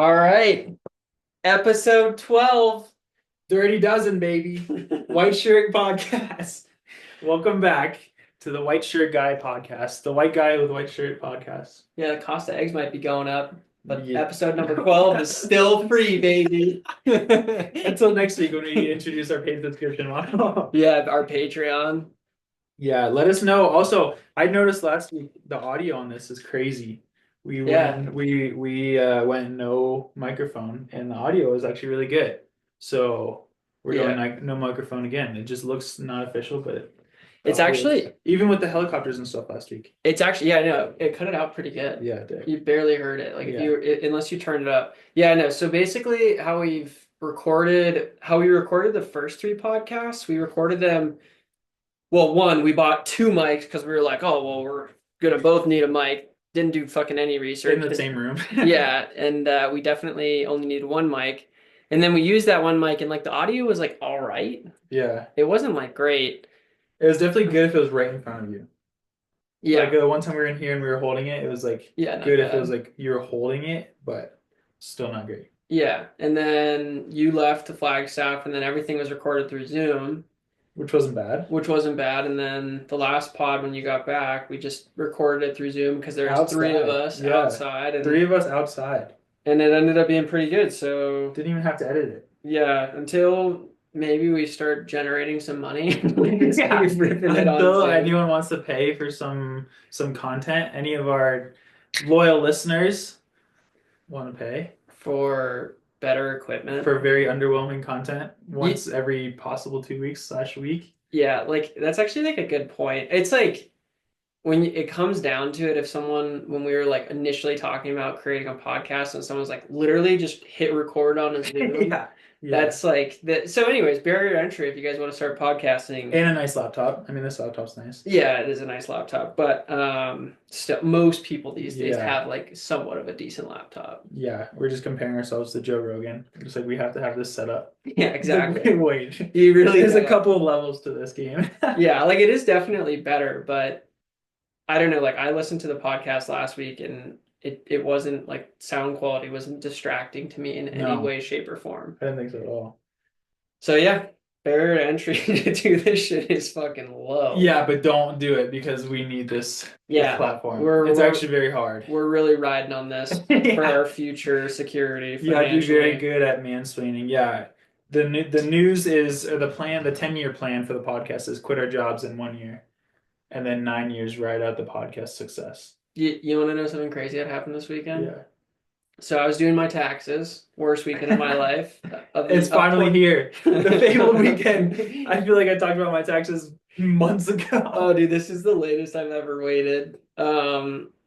All right, episode 12. Dirty Dozen, baby. White Shirt Podcast. Welcome back to the White Shirt Guy podcast, the White Guy with White Shirt podcast. Yeah, the cost of eggs might be going up, but Yeah. episode number 12 is still free, baby. Until next week when we introduce our paid subscription model. Yeah, our Patreon. Yeah, let us know. Also, I noticed last week the audio on this is crazy. We Yeah, went we went no microphone and the audio is actually really good. So we're going yeah. like no microphone again. It just looks not official, but the It's audio is actually, even with the helicopters and stuff last week. it's actually, yeah, no, it cut it out pretty good. Yeah, it did. You barely heard it. Like if Yeah. you, unless you turned it up. Yeah, no. So basically, how we recorded the first three podcasts, we recorded them. Well, one, we bought two mics because we were like, oh, well, we're gonna both need a mic. Didn't do fucking any In research. the same room. Yeah, and we definitely only needed one mic. And then we used that one mic, and like the audio was like all right. Yeah. It wasn't like great. It was definitely good if it was right in front of you. Like Yeah, the one time we were in here and we were holding it, it was like yeah, not good if it was bad. like you were holding it, but still not great. Yeah, and then you left to Flagstaff, and then everything was recorded through Zoom, Which wasn't bad. which wasn't bad. And then the last pod, when you got back, we just recorded it through Zoom because there's three of Outside. us Yeah. outside, Three and of us outside. and it ended up being pretty good. So Didn't even have to edit it. yeah, until maybe we start generating some money. Just Yeah. keep ripping it on Until Zoom anyone wants to pay for some content, any of our loyal listeners want to pay for better equipment. for very underwhelming content Ye- once every possible 2 weeks/week. Yeah, like that's actually like a good point. It's like it comes down to it, if someone, when we were like initially talking about creating a podcast and someone's like literally just hit record on a Zoom, Yeah. Yeah. that's like that. So anyways, barrier to entry if you guys want to start podcasting. And a nice laptop. I mean, this laptop's nice. Yeah, it is a nice laptop, but still, most people these days Yeah. have like somewhat of a decent laptop. Yeah. We're just comparing ourselves to Joe Rogan. Just like we have to have this set up. Yeah, exactly. Wait. You really There's a gotta- couple of levels to this game. Yeah, like it is definitely better, but I don't know. Like I listened to the podcast last week, and it wasn't like sound quality wasn't distracting to me in any No. way, shape, or form. I didn't think so at all. So yeah, barrier to entry to do this shit is fucking low. Yeah, but don't do it because we need this Yeah, platform. we're It's actually very hard. we're really riding on this for Yeah. our future security You have to be very financially. good at mansplaining. Yeah. The news is, or the plan, the 10-year plan for the podcast is quit our jobs in 1 year and then 9 years ride out the podcast success. You want to know something crazy that happened this weekend? Yeah. So I was doing my taxes, worst weekend of my life. It's finally here. The fabled weekend. I feel like I talked about my taxes months ago. Oh, dude, this is the latest I've ever waited.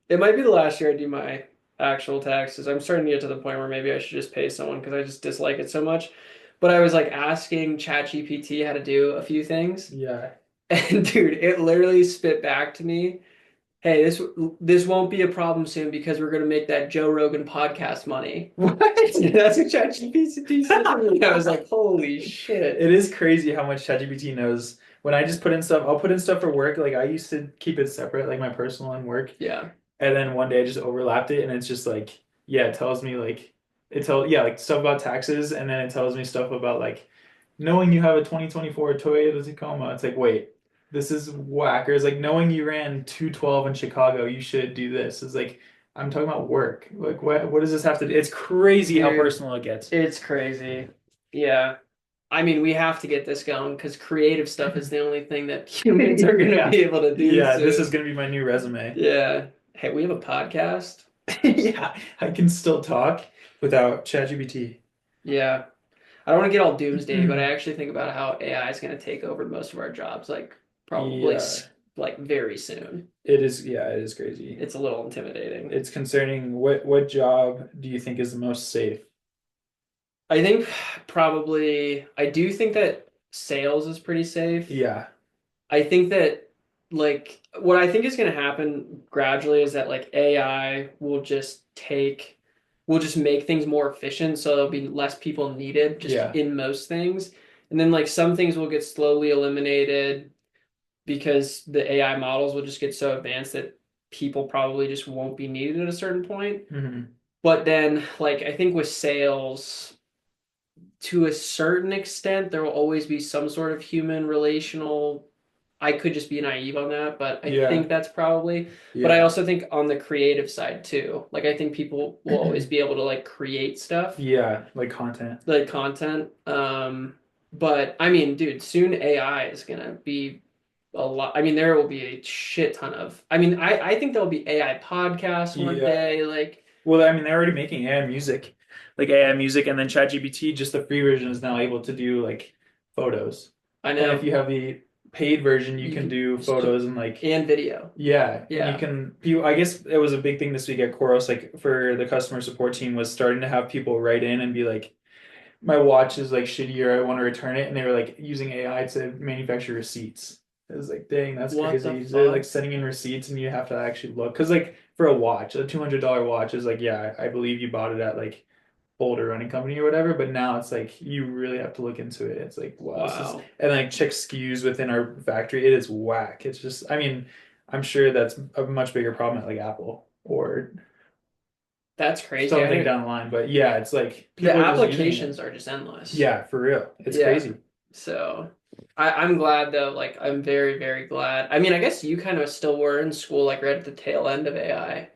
It might be the last year I do my actual taxes. I'm starting to get to the point where maybe I should just pay someone because I just dislike it so much. But I was like asking ChatGPT how to do a few things, Yeah. and dude, it literally spit back to me, "Hey, this won't be a problem soon because we're gonna make that Joe Rogan podcast money." What? That's what ChatGPT said to me. I was like, "Holy shit!" It is crazy how much ChatGPT knows. When I just put in stuff, I'll put in stuff for work. Like I used to keep it separate, like my personal and work. Yeah, And then one day I just overlapped it and it's just like, yeah, it tells me like yeah, like stuff about taxes and then it tells me stuff about like knowing you have a 2024 Toyota Tacoma. It's like, wait, this is whack. Or it's like knowing you ran 212 in Chicago, you should do this. It's like I'm talking about work. Like what does this have to do? It's crazy how dude, personal it gets. it's crazy. Yeah. I mean, we have to get this going because creative stuff is the only thing that humans are going to Yeah. be able to do. Yeah, this soon. is gonna be my new resume. Yeah. Hey, we have a podcast. Yeah, I can still talk without ChatGPT. Yeah. I don't want to get all doomsday, but I actually think about how AI is going to take over most of our jobs, like probably Yeah, like very soon. it is. Yeah, it is crazy. It's a little intimidating. It's concerning. What job do you think is the most safe? I think probably, I do think that sales is pretty safe. Yeah, I think that like what I think is going to happen gradually is that like AI will just make things more efficient, so there'll be less people needed just yeah, in most things. And then like some things will get slowly eliminated because the AI models will just get so advanced that people probably just won't be needed at a certain point. hmm But then, like, I think with sales, to a certain extent, there will always be some sort of human relational. I could just be naive on that, but I think Yeah, that's probably. But I yeah, also think on the creative side too. Like, I think people will always be able to like create stuff, yeah, like content. like content. But I mean, dude, soon AI is gonna be a lot. I mean, there will be a shit ton of. I mean, I think there'll be AI podcasts one Yeah. day. Like, Well, I mean, they're already making AI music, like AI music, and then ChatGPT, just the free version, is now able to do like photos. I And if know you have the paid version, you you can can do st photos and like, and video. yeah, and you Yeah, can people. I guess it was a big thing this week at Koros, like for the customer support team, was starting to have people write in and be like, my watch is like shitty or I want to return it, and they were like using AI to manufacture receipts. It was like, dang, that's what the crazy. They're like fuck? sending in receipts and you have to actually look. Because like for a watch, a $200 watch is like, yeah, I believe you bought it at like Boulder Running Company or whatever, but now it's like you really have to look into it. It's like, wow, this is, Wow, and like check SKUs within our factory. It is whack. It's just, I mean, I'm sure that's a much bigger problem at like Apple or that's crazy. I something didn't. down the line. But yeah, it's like The people are just using it. applications are just endless. Yeah, for real. It's Yeah. crazy. So I'm glad though, like I'm very, very glad. I mean, I guess you kind of still were in school, like right at the tail end of AI,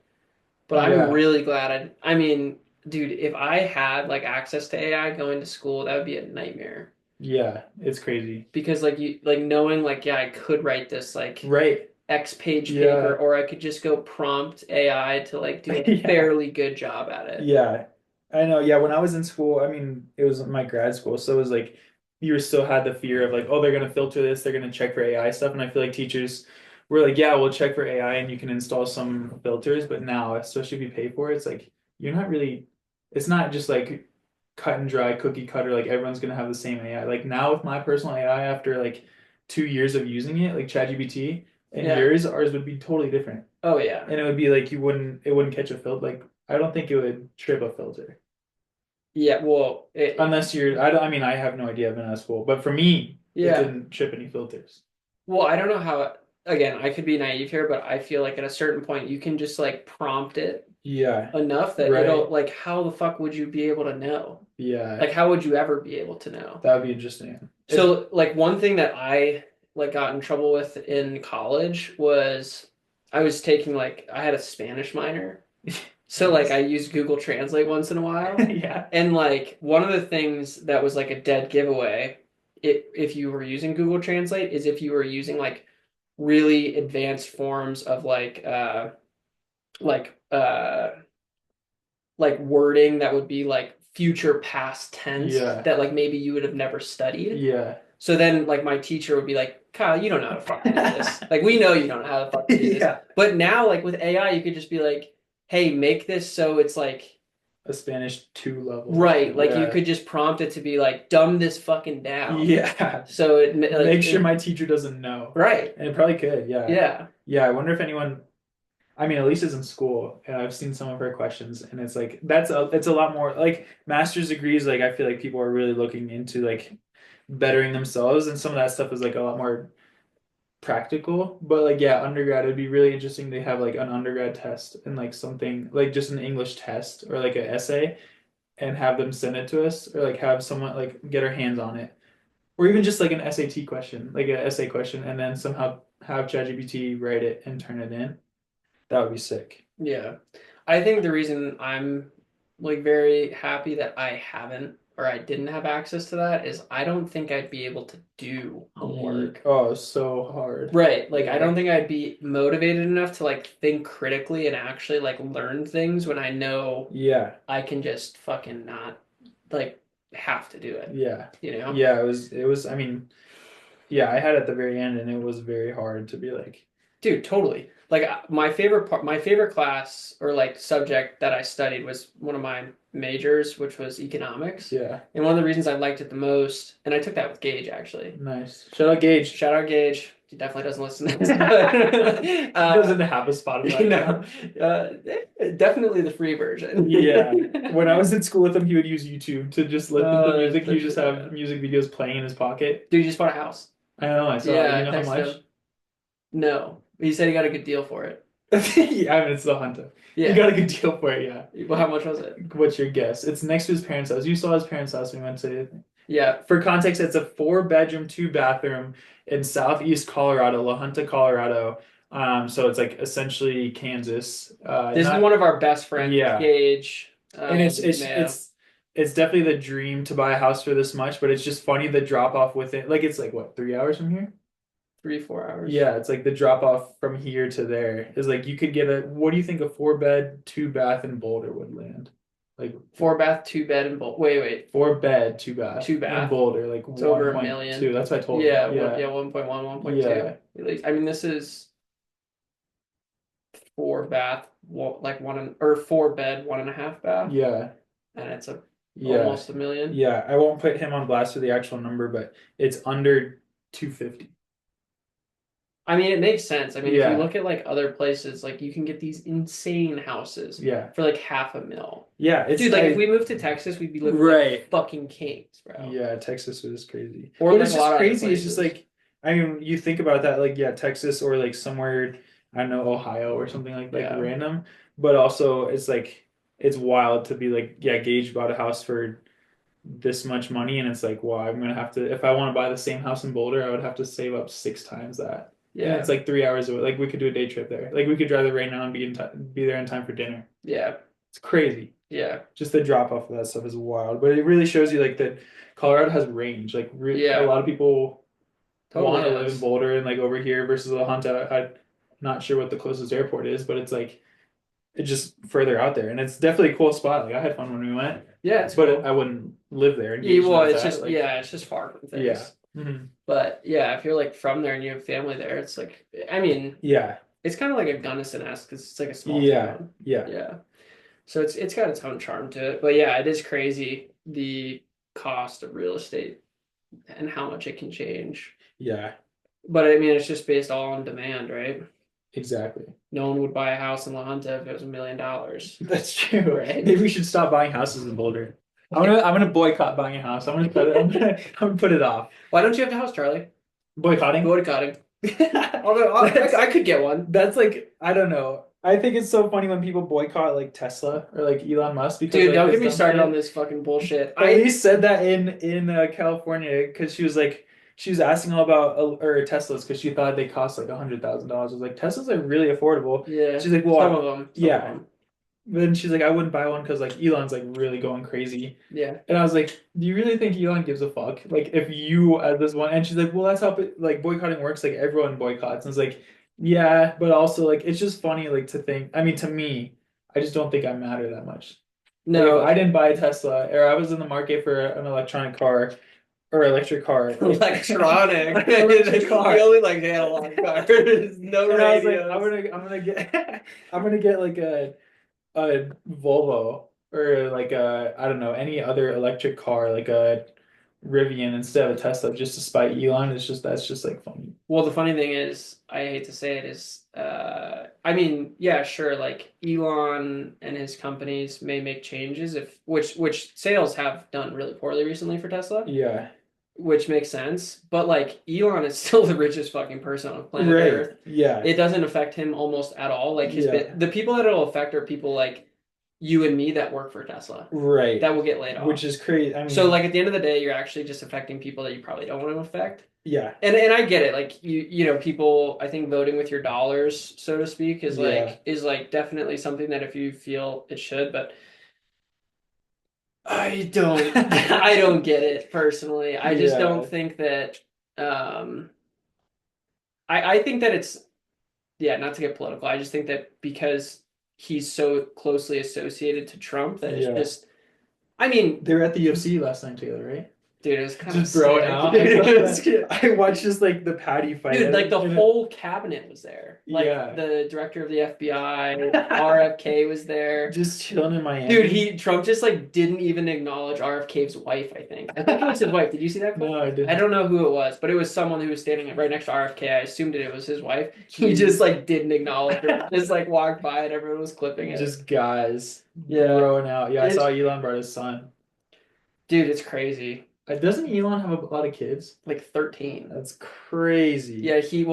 but I'm Yeah, really glad I mean, dude, if I had like access to AI going to school, that would be a nightmare. yeah, it's crazy. Because like you like knowing like yeah, I could write this like Right. X page paper, Yeah. or I could just go prompt AI to like do a Yeah. fairly good job at it. Yeah. I know. Yeah, when I was in school, I mean, it was my grad school, so it was like you were still had the fear of like, oh, they're gonna filter this, they're gonna check for AI stuff, and I feel like teachers were like, yeah, we'll check for AI and you can install some filters, but now, especially if you pay for it, it's like you're not really, it's not just like cut and dry cookie cutter, like everyone's gonna have the same AI. Like now with my personal AI after like 2 years of using it, like ChatGPT, and Yeah. yours, ours would be totally different. Oh yeah. And it would be like it wouldn't catch a filter. Like I don't think it would trip a filter Yeah. Well, unless you're. I don't. I mean, I have no idea. I've been out of school, but for me, it yeah. didn't trip any filters. Well, I don't know how, again, I could be naive here, but I feel like at a certain point you can just like prompt it Yeah. enough that it'll Right. like how the fuck would you be able to know? Yeah. Like how would you ever be able to know? That would be interesting. If So like one thing that I like got in trouble with in college was I was taking like I had a Spanish minor. So like I nice. used Google Translate once in a while. Yeah. And like one of the things that was like a dead giveaway if you were using Google Translate is if you were using like really advanced forms of like like wording that would be like future past tense Yeah. that like maybe you would have never studied. Yeah. So then like my teacher would be like, Kyle, you don't know how to fucking do this. Like we know you don't know how to fucking do this. Yeah. But now like with AI, you could just be like, hey, make this so it's like A Spanish 2 level. right. Like you Yeah. could just prompt it to be like, dumb this fucking down. Yeah. So it like Make sure my teacher doesn't know. right. And it probably could. Yeah. Yeah. Yeah. I wonder if anyone. I mean, Elisa's in school, and I've seen some of her questions, and it's like it's a lot more like master's degrees. Like I feel like people are really looking into like bettering themselves, and some of that stuff is like a lot more practical. But like yeah, undergrad, it'd be really interesting to have like an undergrad test and like something like just an English test or like an essay, and have them send it to us, or like have someone like get our hands on it, or even just like an SAT question, like an essay question, and then somehow have ChatGPT write it and turn it in. That would be sick. Yeah. I think the reason I'm like very happy that I haven't or I didn't have access to that is I don't think I'd be able to do homework. Oh, so hard. Right. Like I Yeah. don't think I'd be motivated enough to like think critically and actually like learn things when I know Yeah. I can just fucking not like have to do it, Yeah. you know? Yeah, it was I mean, yeah, I had it at the very end and it was very hard to be like, Dude, totally. Like my favorite class or like subject that I studied was one of my majors, which was economics. yeah, And one of the reasons I liked it the most, and I took that with Gage actually. nice. Shout out Gage. Shout out Gage. He definitely doesn't listen to this. He doesn't have a Spotify You know, account. definitely the free version. Yeah. When I was in school with him, he would use YouTube to just listen to Oh, music. He would just have yeah. music videos playing in his pocket. Dude, you just bought a house. I know, I saw it. Yeah, You I know how texted much? him. No, he said he got a good deal for it. Yeah, I mean, it's the Hunter. You Yeah. got a good deal for it, yeah. Well, how much was it? What's your guess? It's next to his parents' house. You saw his parents' house when we went to. Yeah. For context, it's a 4 bedroom, 2 bathroom in southeast Colorado, La Junta, Colorado. So it's like essentially Kansas. This is Not one of our best friends, Yeah, Gage. and it's it's Mayo. it's it's definitely the dream to buy a house for this much, but it's just funny the drop off with it. Like it's like what, 3 hours from here? 3, 4 hours. Yeah, it's like the drop off from here to there is like you could get a. What do you think a 4 bed, 2 bath in Boulder would land? Like 4 bath, 2 bed, and both. Wait. 4 bed, 2 bath Two in bath. Boulder, like It's over a 1.2. million. That's what I told him. Yeah, Yeah, 1.1, 1.2. yeah, At least. I mean, this is 4 bath, like or 4 bed, 1.5 bath, yeah, and it's yeah, almost a million. yeah. I won't put him on blast for the actual number, but it's under 250. I mean, it makes sense. I mean, if you Yeah, look at like other places, like you can get these insane houses yeah, for like half a mil. yeah. It's Dude, like if we moved to Texas, we'd be living like right. fucking kings, bro. Yeah, Texas is crazy. Or But like it's a just lot of other crazy. It's just places. like, I mean, you think about that, like, yeah, Texas or like somewhere, I don't know, Ohio or something like Yeah. random. But also, it's like, it's wild to be like, yeah, Gage bought a house for this much money, and it's like, well, I'm gonna have to, if I want to buy the same house in Boulder, I would have to save up 6 times that. And it's Yeah. like 3 hours away. Like, we could do a day trip there. Like, we could drive there right now and be there in time for dinner. Yeah. It's crazy. Yeah. Just the drop off of that stuff is wild, but it really shows you like that Colorado has range. Like a Yeah. lot of people Totally want to live in does. Boulder and like over here versus La Junta. I'm not sure what the closest airport is, but it's like it's just further out there, and it's definitely a cool spot. Like I had fun when we went, Yeah, it's but cool. I wouldn't live there. Yeah, Engage well, knows it's that. just Like it's just far from yeah, things. hmm But yeah, if you're like from there and you have family there, it's like I mean, yeah, it's kind of like a Gunnison-esque because it's like a small yeah, town. yeah, Yeah. So it's got its own charm to it. But yeah, it is crazy the cost of real estate and how much it can change. yeah. But I mean, it's just based all on demand, right? Exactly. No one would buy a house in La Junta if it was $1 million, That's true. right? Maybe we should stop buying houses in Boulder. I'm gonna boycott buying a house. I'm gonna put it off. Why don't you have a house, Charlie? Boycotting? Boycotting. Although That's I could get one. that's like I don't know. I think it's so funny when people boycott like Tesla or like Elon Musk because Dude, like don't his get me dumb started on shit. this fucking bullshit. Elise said that in California because she was like she was asking all about or Teslas because she thought they cost like $100,000. I was like Teslas are really affordable. Yeah, She's like, some well, of them, some of yeah. them. Then she's like, I wouldn't buy one because like Elon's like really going crazy. Yeah. And I was like, do you really think Elon gives a fuck? Like if you as this one and she's like, well, that's how like boycotting works. Like everyone boycotts. And it's like, yeah, but also like it's just funny like to think. I mean, to me, I just don't think I matter that much. Like if No, I didn't buy a Tesla or I was in the market for an electronic car or electric car, electronic. electric car. We only like analog cars, no And I was like, radios. I'm gonna get I'm gonna get like a Volvo or like a I don't know any other electric car like a Rivian instead of a Tesla just to spite Elon. It's just that's just like funny. Well, the funny thing is, I hate to say it, is I mean, yeah, sure, like Elon and his companies may make changes if which sales have done really poorly recently for Tesla, Yeah. which makes sense. But like Elon is still the richest fucking person on planet Right. Earth. Yeah. It doesn't affect him almost at all. Like Yeah. the people that it'll affect are people like you and me that work for Tesla Right. that will get laid Which off. is crazy. I So mean, like at the end of the day, you're actually just affecting people that you probably don't want to affect. yeah. And I get it. Like you know, people I think voting with your dollars, so to speak, Yeah. is like definitely something that if you feel it should, but I don't I don't get it personally. I just don't Yeah. think that um I think that it's yeah, not to get political. I just think that because he's so closely associated to Trump that it's Yeah. just I mean, They were at the UFC last night together, right? dude, it was kind of Just throwing sick. out. Dude, it was I watched just like the Patty fight. Dude, like the And whole cabinet was there. Like yeah. the director of the FBI, RFK was there. Just chilling in Miami. Dude, Trump just like didn't even acknowledge RFK's wife, I think. I think it was his wife. Did you see that clip? No, I I didn't. don't know who it was, but it was someone who was standing right next to RFK. I assumed it was his wife. He just like didn't acknowledge her. Just like walked by and everyone was clipping it. Just guys Yeah. growing out. Yeah, I It's saw Elon brought his son. dude, it's crazy. Doesn't Elon have a lot of kids? Like 13. That's crazy. Yeah, he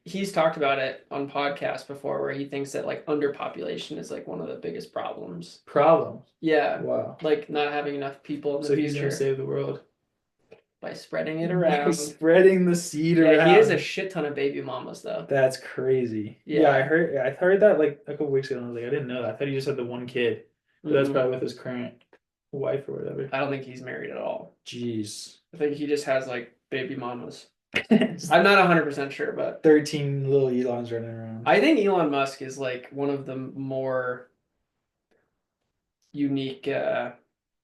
he's talked about it on podcasts before where he thinks that like underpopulation is like one of the biggest problems. Problems. Yeah, Wow. like not having enough people in the So he's gonna future save the world by spreading it by around. spreading the seed Yeah, he has a around. shit ton of baby mamas though. That's crazy. Yeah, Yeah. I heard that like a couple weeks ago, and I was like, I didn't know that. I thought he just had the one kid, but that's Mm-mm. probably with his current wife or whatever. I don't think he's married at all. Jeez. I think he just has like baby mamas. Just I'm not 100% sure, but 13 little Elons running around. I think Elon Musk is like one of the more unique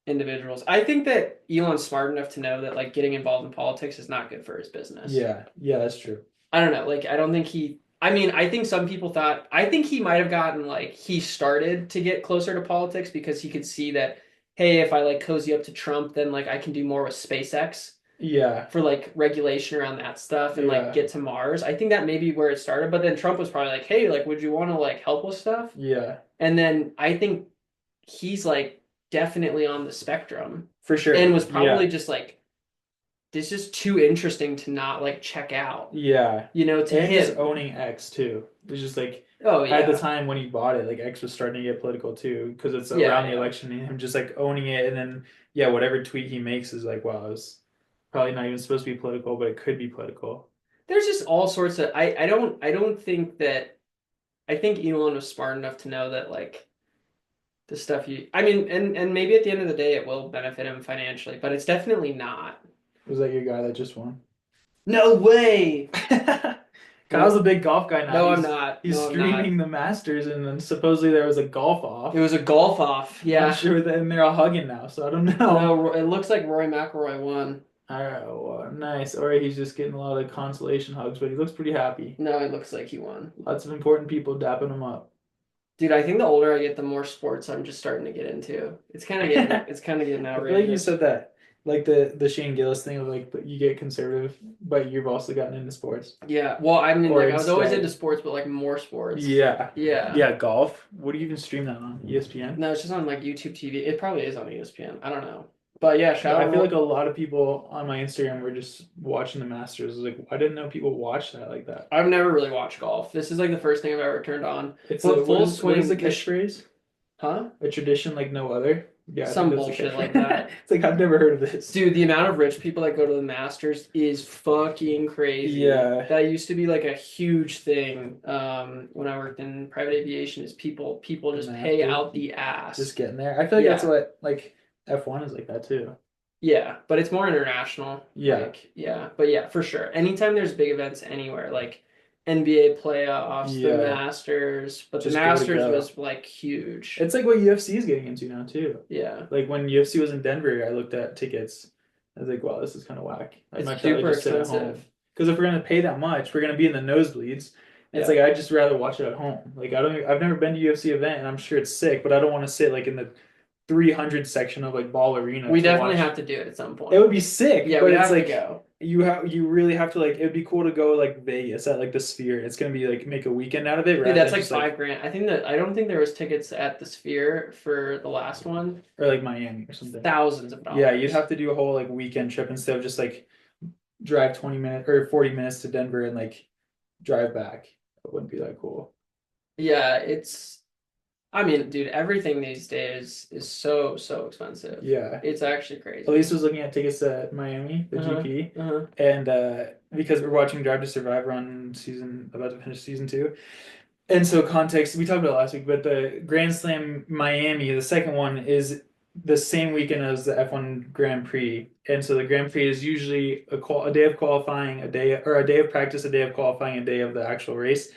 individuals. I think that Elon's smart enough to know that like getting involved in politics is not good for his business. Yeah, yeah, that's true. I don't know. Like, I don't think he. I mean, I think some people thought. I think he might have gotten like he started to get closer to politics because he could see that, hey, if I like cozy up to Trump, then like I can do more with SpaceX Yeah, for like regulation around that stuff and like yeah, get to Mars. I think that may be where it started. But then Trump was probably like, hey, like, would you want to like help with stuff? yeah, And then I think he's like definitely on the spectrum for and sure. was probably Yeah, just like this is too interesting to not like check out, yeah. to And just him. owning X too. It's just like Oh at the yeah. time when he bought it, like X was starting to get political too, because it's Yeah, around the yeah. election and him just like owning it, and then yeah, whatever tweet he makes is like, wow, it's probably not even supposed to be political, but it could be political. There's just all sorts of I don't think that I think Elon was smart enough to know that like the stuff you I mean and maybe at the end of the day it will benefit him financially, but it's definitely not. Was that your guy that just won? No way. Kyle's a Nope. big golf guy now. No, I'm not. He's No, I'm not. streaming the Masters, and then supposedly there was a golf It off. was a golf off. I'm not Yeah. sure that, and they're all hugging now, so I don't know. No, it looks like Rory McIlroy won. All right, well, nice. Or he's just getting a lot of consolation hugs, but he looks pretty happy. No, it looks like he won. Lots of important people dapping him up. Dude, I think the older I get, the more sports I'm just starting to get into. I It's kind of getting feel like you outrageous. said that, like the Shane Gillis thing of like, but you get conservative, but you've also gotten into sports. Yeah, well, I mean, Or like I was always into instead, sports, but like more sports. yeah, Yeah. yeah, golf. What do you even stream that on? ESPN? No, it's just on like YouTube TV. It probably is on ESPN. I don't know. But yeah, shout I feel like out. a lot of people on my Instagram were just watching the Masters. I was like, I didn't know people watch that like that. I've never really watched golf. This is like the first thing I've ever turned on. It's a But full what is swing, the catchphrase? huh? A tradition like no other. Yeah, I think Some that's the bullshit like catchphrase. that. It's like I've never heard of this. Dude, the amount of rich people that go to the Masters is fucking crazy. Yeah, That used to be like a huge thing when I worked in private aviation is people the just pay Masters. out the Just ass. getting there. I feel like that's Yeah. what like F1 is like that too. Yeah, but it's more international. Yeah, Like, yeah, but yeah, for sure. Anytime there's big events anywhere, like NBA playoffs, the yeah. Masters, but the Just go to Masters go. was like huge. It's like what UFC is getting into now too. Yeah. Like when UFC was in Denver, I looked at tickets. I was like, wow, this is kind of whack. I It's might probably super just sit at home. expensive. Because if we're gonna pay that much, we're gonna be in the nosebleeds. And it's Yeah. like I'd just rather watch it at home. Like I've never been to a UFC event, and I'm sure it's sick, but I don't want to sit like in the 300 section of like Ball Arena We to definitely watch. have to do it at some It point. would be sick, Yeah, but we it's have to like go. you really have to like. It'd be cool to go like Vegas at like the Sphere. It's gonna be like make a weekend out of it Dude, rather that's than like just like 5 grand. I don't think there was tickets at the Sphere for the last one. or like Miami or something. Thousands of Yeah, you'd dollars. have to do a whole like weekend trip instead of just like drive 20 minutes or 40 minutes to Denver and like drive back. It wouldn't be that cool. Yeah, I mean, dude, everything these days is so expensive. Yeah. It's actually crazy. Elise was looking at tickets at Miami, the Uh-huh. GP, Uh-huh. and because we're watching Drive to Survive, we're on season about to finish season 2. And so context, we talked about it last week, but the Grand Slam Miami, the second one, is the same weekend as the F1 Grand Prix. And so the Grand Prix is usually a day of qualifying, a day of practice, a day of qualifying, a day of the actual race,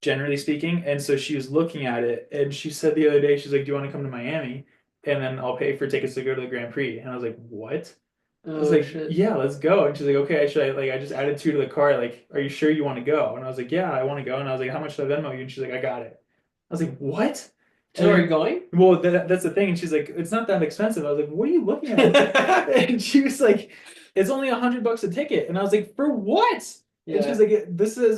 generally speaking. And so she was looking at it and she said the other day, she's like, do you want to come to Miami? And then I'll pay for tickets to go to the Grand Prix. And I was like, what? I was Oh like, shit. yeah, let's go. And she's like, okay, I just added 2 to the car. Like, are you sure you want to go? And I was like, yeah, I want to go. And I was like, how much should I Venmo you? And she's like, I got it. I was like, what? So are you And going? well, that's the thing. And she's like, it's not that expensive. I was like, what are you looking at? And she was like, it's only $100 a ticket. And I was like, for what? And Yeah. she's like,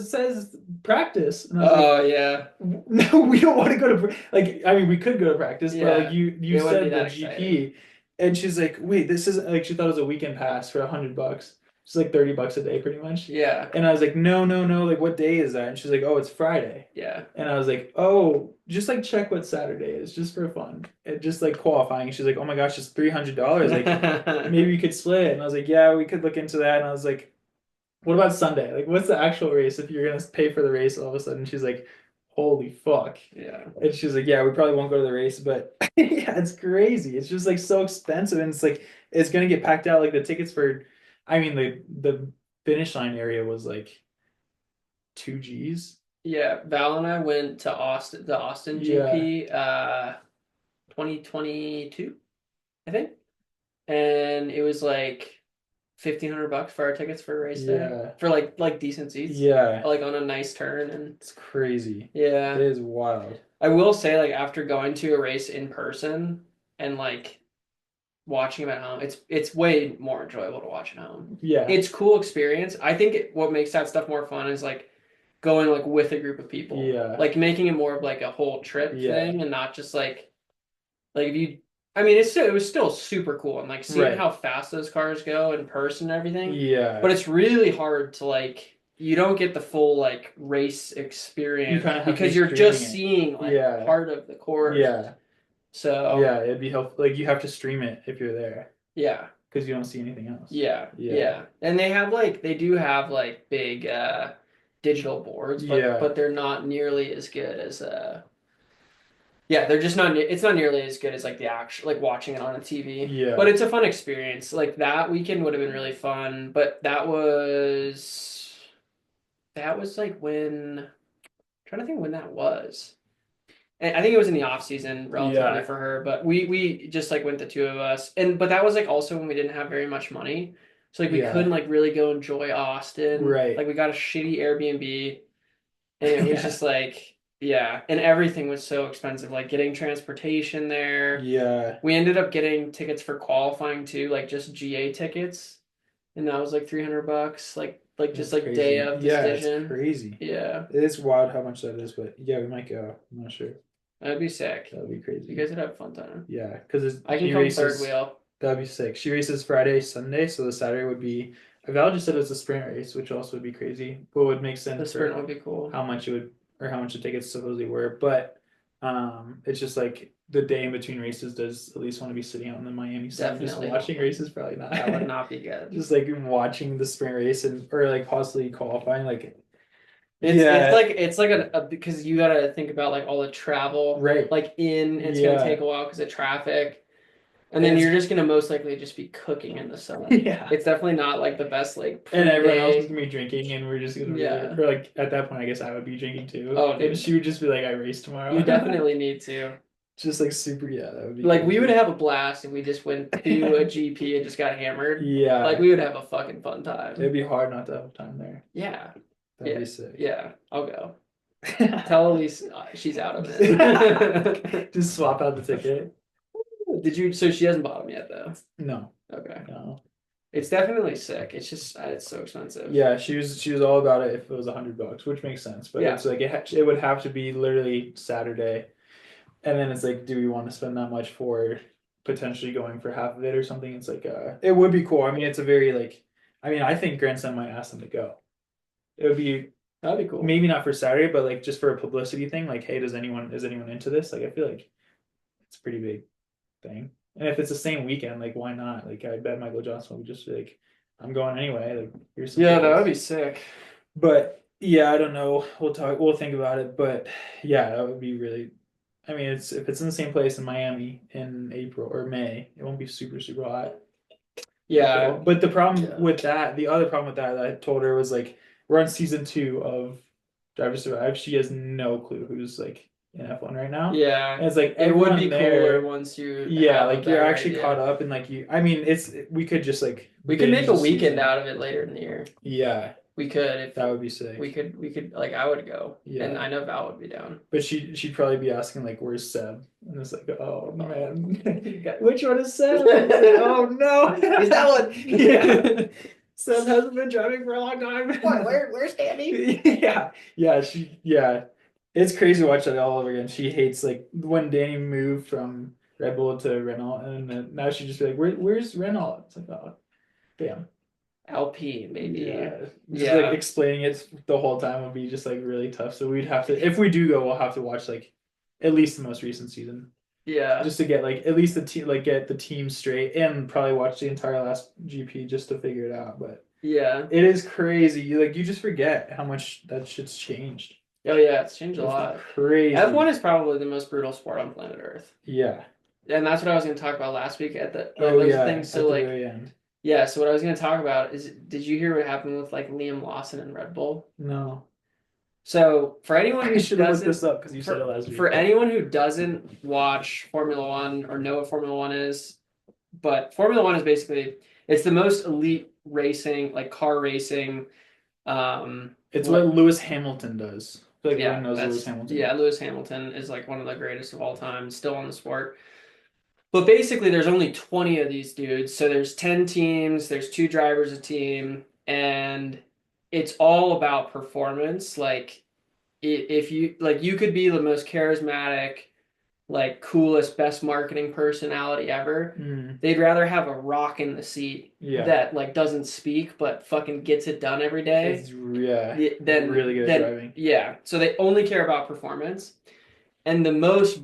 says practice. And I was Oh yeah. like, no, we don't want to go to like. I mean, we could go to practice, but like Yeah. you It wouldn't be said the that GP, exciting. and she's like, wait, this isn't like she thought it was a weekend pass for $100. She's like $30 a day pretty much. Yeah. And I was like, no, no, no, like what day is that? And she's like, oh, it's Friday. Yeah. And I was like, oh, just like check what Saturday is, just for fun. And just like qualifying. She's like, oh my gosh, it's $300. Like maybe you could split it. And I was like, yeah, we could look into that. And I was like, what about Sunday? Like, what's the actual race if you're gonna pay for the race all of a sudden? She's like, holy fuck. Yeah. And she's like, yeah, we probably won't go to the race, but yeah, it's crazy. It's just like so expensive, and it's like it's gonna get packed out. Like the tickets for, I mean, the finish line area was like 2 G's. Yeah. Val and I went to Austin, the Austin Yeah, GP, 2022, I think. And it was like $1,500 for our tickets for a race day yeah, for like decent seats, yeah. like on a nice turn. And It's crazy. It yeah, is wild. I will say, like, after going to a race in person and like watching them at home, it's way more enjoyable to watch at home. Yeah, It's cool experience. I think what makes that stuff more fun is like going like with a group of people, yeah, like making it more of like a whole trip yeah. thing and not just like if you. I mean, it was still super cool and like seeing Right. how fast those cars go in person and everything. But Yeah. it's really hard to like you don't get the full like race You experience kind of have to be because you're streaming just it. seeing like Yeah. part of the course. Yeah. So Yeah, it'd be helpful. Like you have to stream it if you're there yeah. because you don't see anything else. Yeah, Yeah. yeah. And they do have like big digital boards, Yeah. but they're not nearly as good as yeah, they're just not it's not nearly as good as like the actual like watching it on a TV. But Yeah. it's a fun experience. Like that weekend would have been really fun, but that was like when I'm trying to think when that was. And I think it was in the off season relatively Yeah. for her, but we just like went the two of us. And but that was like also when we didn't have very much money. So like we couldn't Yeah. like really go enjoy Austin. Like Right. we got a shitty Airbnb and it was Yeah. just like yeah, and everything was so expensive like getting transportation there. Yeah. We ended up getting tickets for qualifying too, like just GA tickets, and that was like $300 like just That's like day crazy. of Yeah, it's decision. crazy. Yeah, It is wild how much that is, but yeah, we might go. I'm not sure. that'd be sick. That would be You crazy. guys would have a fun time. Yeah, because I can she come third races. wheel. That'd be sick. She races Friday, Sunday, so the Saturday would be. Val just said it was a sprint race, which also would be crazy, but would make The sense sprint for would be cool. how much it would or how much the tickets supposedly were. But it's just like the day in between races does at least want to be sitting out in the Miami sun just Definitely watching not. races. Probably not. That would not be good. Just like watching the sprint race and or like possibly qualifying. Like It's yeah, like because you gotta think about like all the travel right. like it's gonna take Yeah, a while because of traffic. And and then it's you're just gonna most likely just be cooking in the sun. yeah. It's definitely not like the best like And everyone else is pre-day. gonna be drinking, and we're just gonna be there. Yeah. Or like at that point, I guess I would be drinking too, Oh, and dude. she would just be like, "I race You tomorrow." definitely need to. Just like super, yeah, that would be Like we would crazy. have a blast if we just went to a GP and just got hammered. Like Yeah, we would have a fucking fun it'd time. be hard not to have time there. Yeah. That'd Yeah. be sick. Yeah. I'll go. Tell Elise she's out of it. Just swap out the ticket. So she hasn't bought them yet though. No, Okay. no. It's definitely sick. It's just it's so expensive. Yeah, she was all about it if it was $100, which makes sense. But Yeah. it's like it would have to be literally Saturday, and then it's like, do we want to spend that much for potentially going for half of it or something? It's like it would be cool. I mean, it's a very like, I mean, I think Grandson might ask them to go. It would be That'd be cool. maybe not for Saturday, but like just for a publicity thing. Like, hey, is anyone into this? Like, I feel like it's a pretty big thing. And if it's the same weekend, like, why not? Like, I bet Michael Johnson would just be like, I'm going anyway. Like, here's some Yeah, that would tickets. be sick. But yeah, I don't know. We'll think about it. But yeah, that would be really. I mean, it's if it's in the same place in Miami in April or May, it won't be super super hot. Yeah. But the problem Yeah. with that, the other problem with that I told her was like, we're on season 2 of Drive to Survive. She has no clue who's like in F1 right now. Yeah. And it's like It would everyone be there, cooler once you yeah, have a like you're better actually idea. caught up and like you. I mean, we could just like We could make binge a the weekend season. out of it later in the year. Yeah, We could if that would be sick. we could like I would go. Yeah. And I know Val would be down. But she'd probably be asking like, "Where's Seb?" And it's like, "Oh Oh. man, which one is Seb?" Oh no, Is that one? Yeah, Seb hasn't been driving for a long time. Where's Danny? Yeah, yeah. It's crazy to watch that all over again. She hates like when Danny moved from Red Bull to Renault, and then now she just be like, where's Renault?" It's like, oh, damn. LP maybe. Yeah, just like Yeah. explaining it the whole time would be just like really tough. So we'd have to, if we do go, we'll have to watch like at least the most recent season Yeah. just to get like at least the team, like get the team straight, and probably watch the entire last GP just to figure it out. But Yeah. it is crazy. You just forget how much that shit's changed. Oh yeah, it's changed a It's lot. F1 crazy. is probably the most brutal sport on planet Earth. Yeah. And that's what I was going to talk about last week at the Oh those yeah, things. So at the like, very end. yeah, so what I was going to talk about is, did you hear what happened with like Liam Lawson and Red Bull? No. So for anyone I who should have looked doesn't, this up because you said it last for week. anyone who doesn't watch Formula One or know what Formula One is, but Formula One is basically it's the most elite racing, like car racing. It's what What? Lewis Hamilton does. I feel like everyone Yeah, knows Lewis that's Hamilton. yeah. Lewis Hamilton is like one of the greatest of all time, still on the sport. But basically, there's only 20 of these dudes. So there's 10 teams, there's two drivers a team, and it's all about performance. Like if you like you could be the most charismatic, like coolest, best marketing personality ever. Mm. They'd rather have a rock in the seat Yeah. that like doesn't speak but fucking gets it done every day. It's yeah, Then really good at then driving. yeah. So they only care about performance. And the most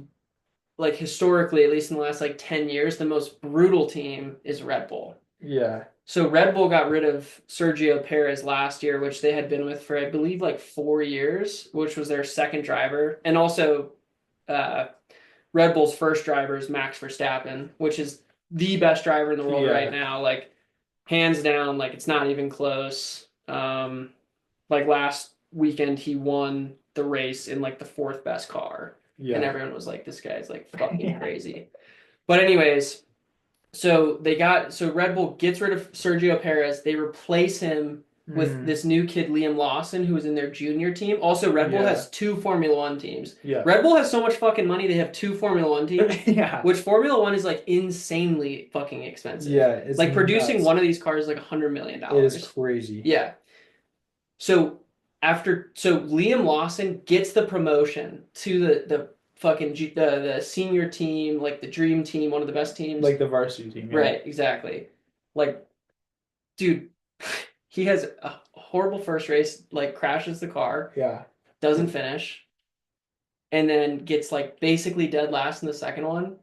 like historically, at least in the last like 10 years, the most brutal team is Red Bull. Yeah. So Red Bull got rid of Sergio Perez last year, which they had been with for I believe like 4 years, which was their second driver. And also uh, Red Bull's first driver is Max Verstappen, which is the best driver in the world right Yeah. now. Like hands down, like it's not even close. Like last weekend he won the race in like the fourth best car. And Yeah. everyone was like, this guy's like fucking Yeah. crazy. But anyways, so Red Bull gets rid of Sergio Perez. They replace him with Mm. this new kid, Liam Lawson, who was in their junior team. Also, Red Bull Yeah. has two Formula One teams. Yeah. Red Bull has so much fucking money, they have two Formula One teams, Yeah. which Formula One is like insanely fucking expensive. Yeah. It's like producing nuts. one of these cars is like $100 million. It is crazy. Yeah. So so Liam Lawson gets the promotion to the fucking the senior team, like the dream team, one of the best teams. Like the varsity team. Yeah. Right, exactly. Like, dude, he has a horrible first race, like crashes the car, Yeah. doesn't finish, and then gets like basically dead last in the second one.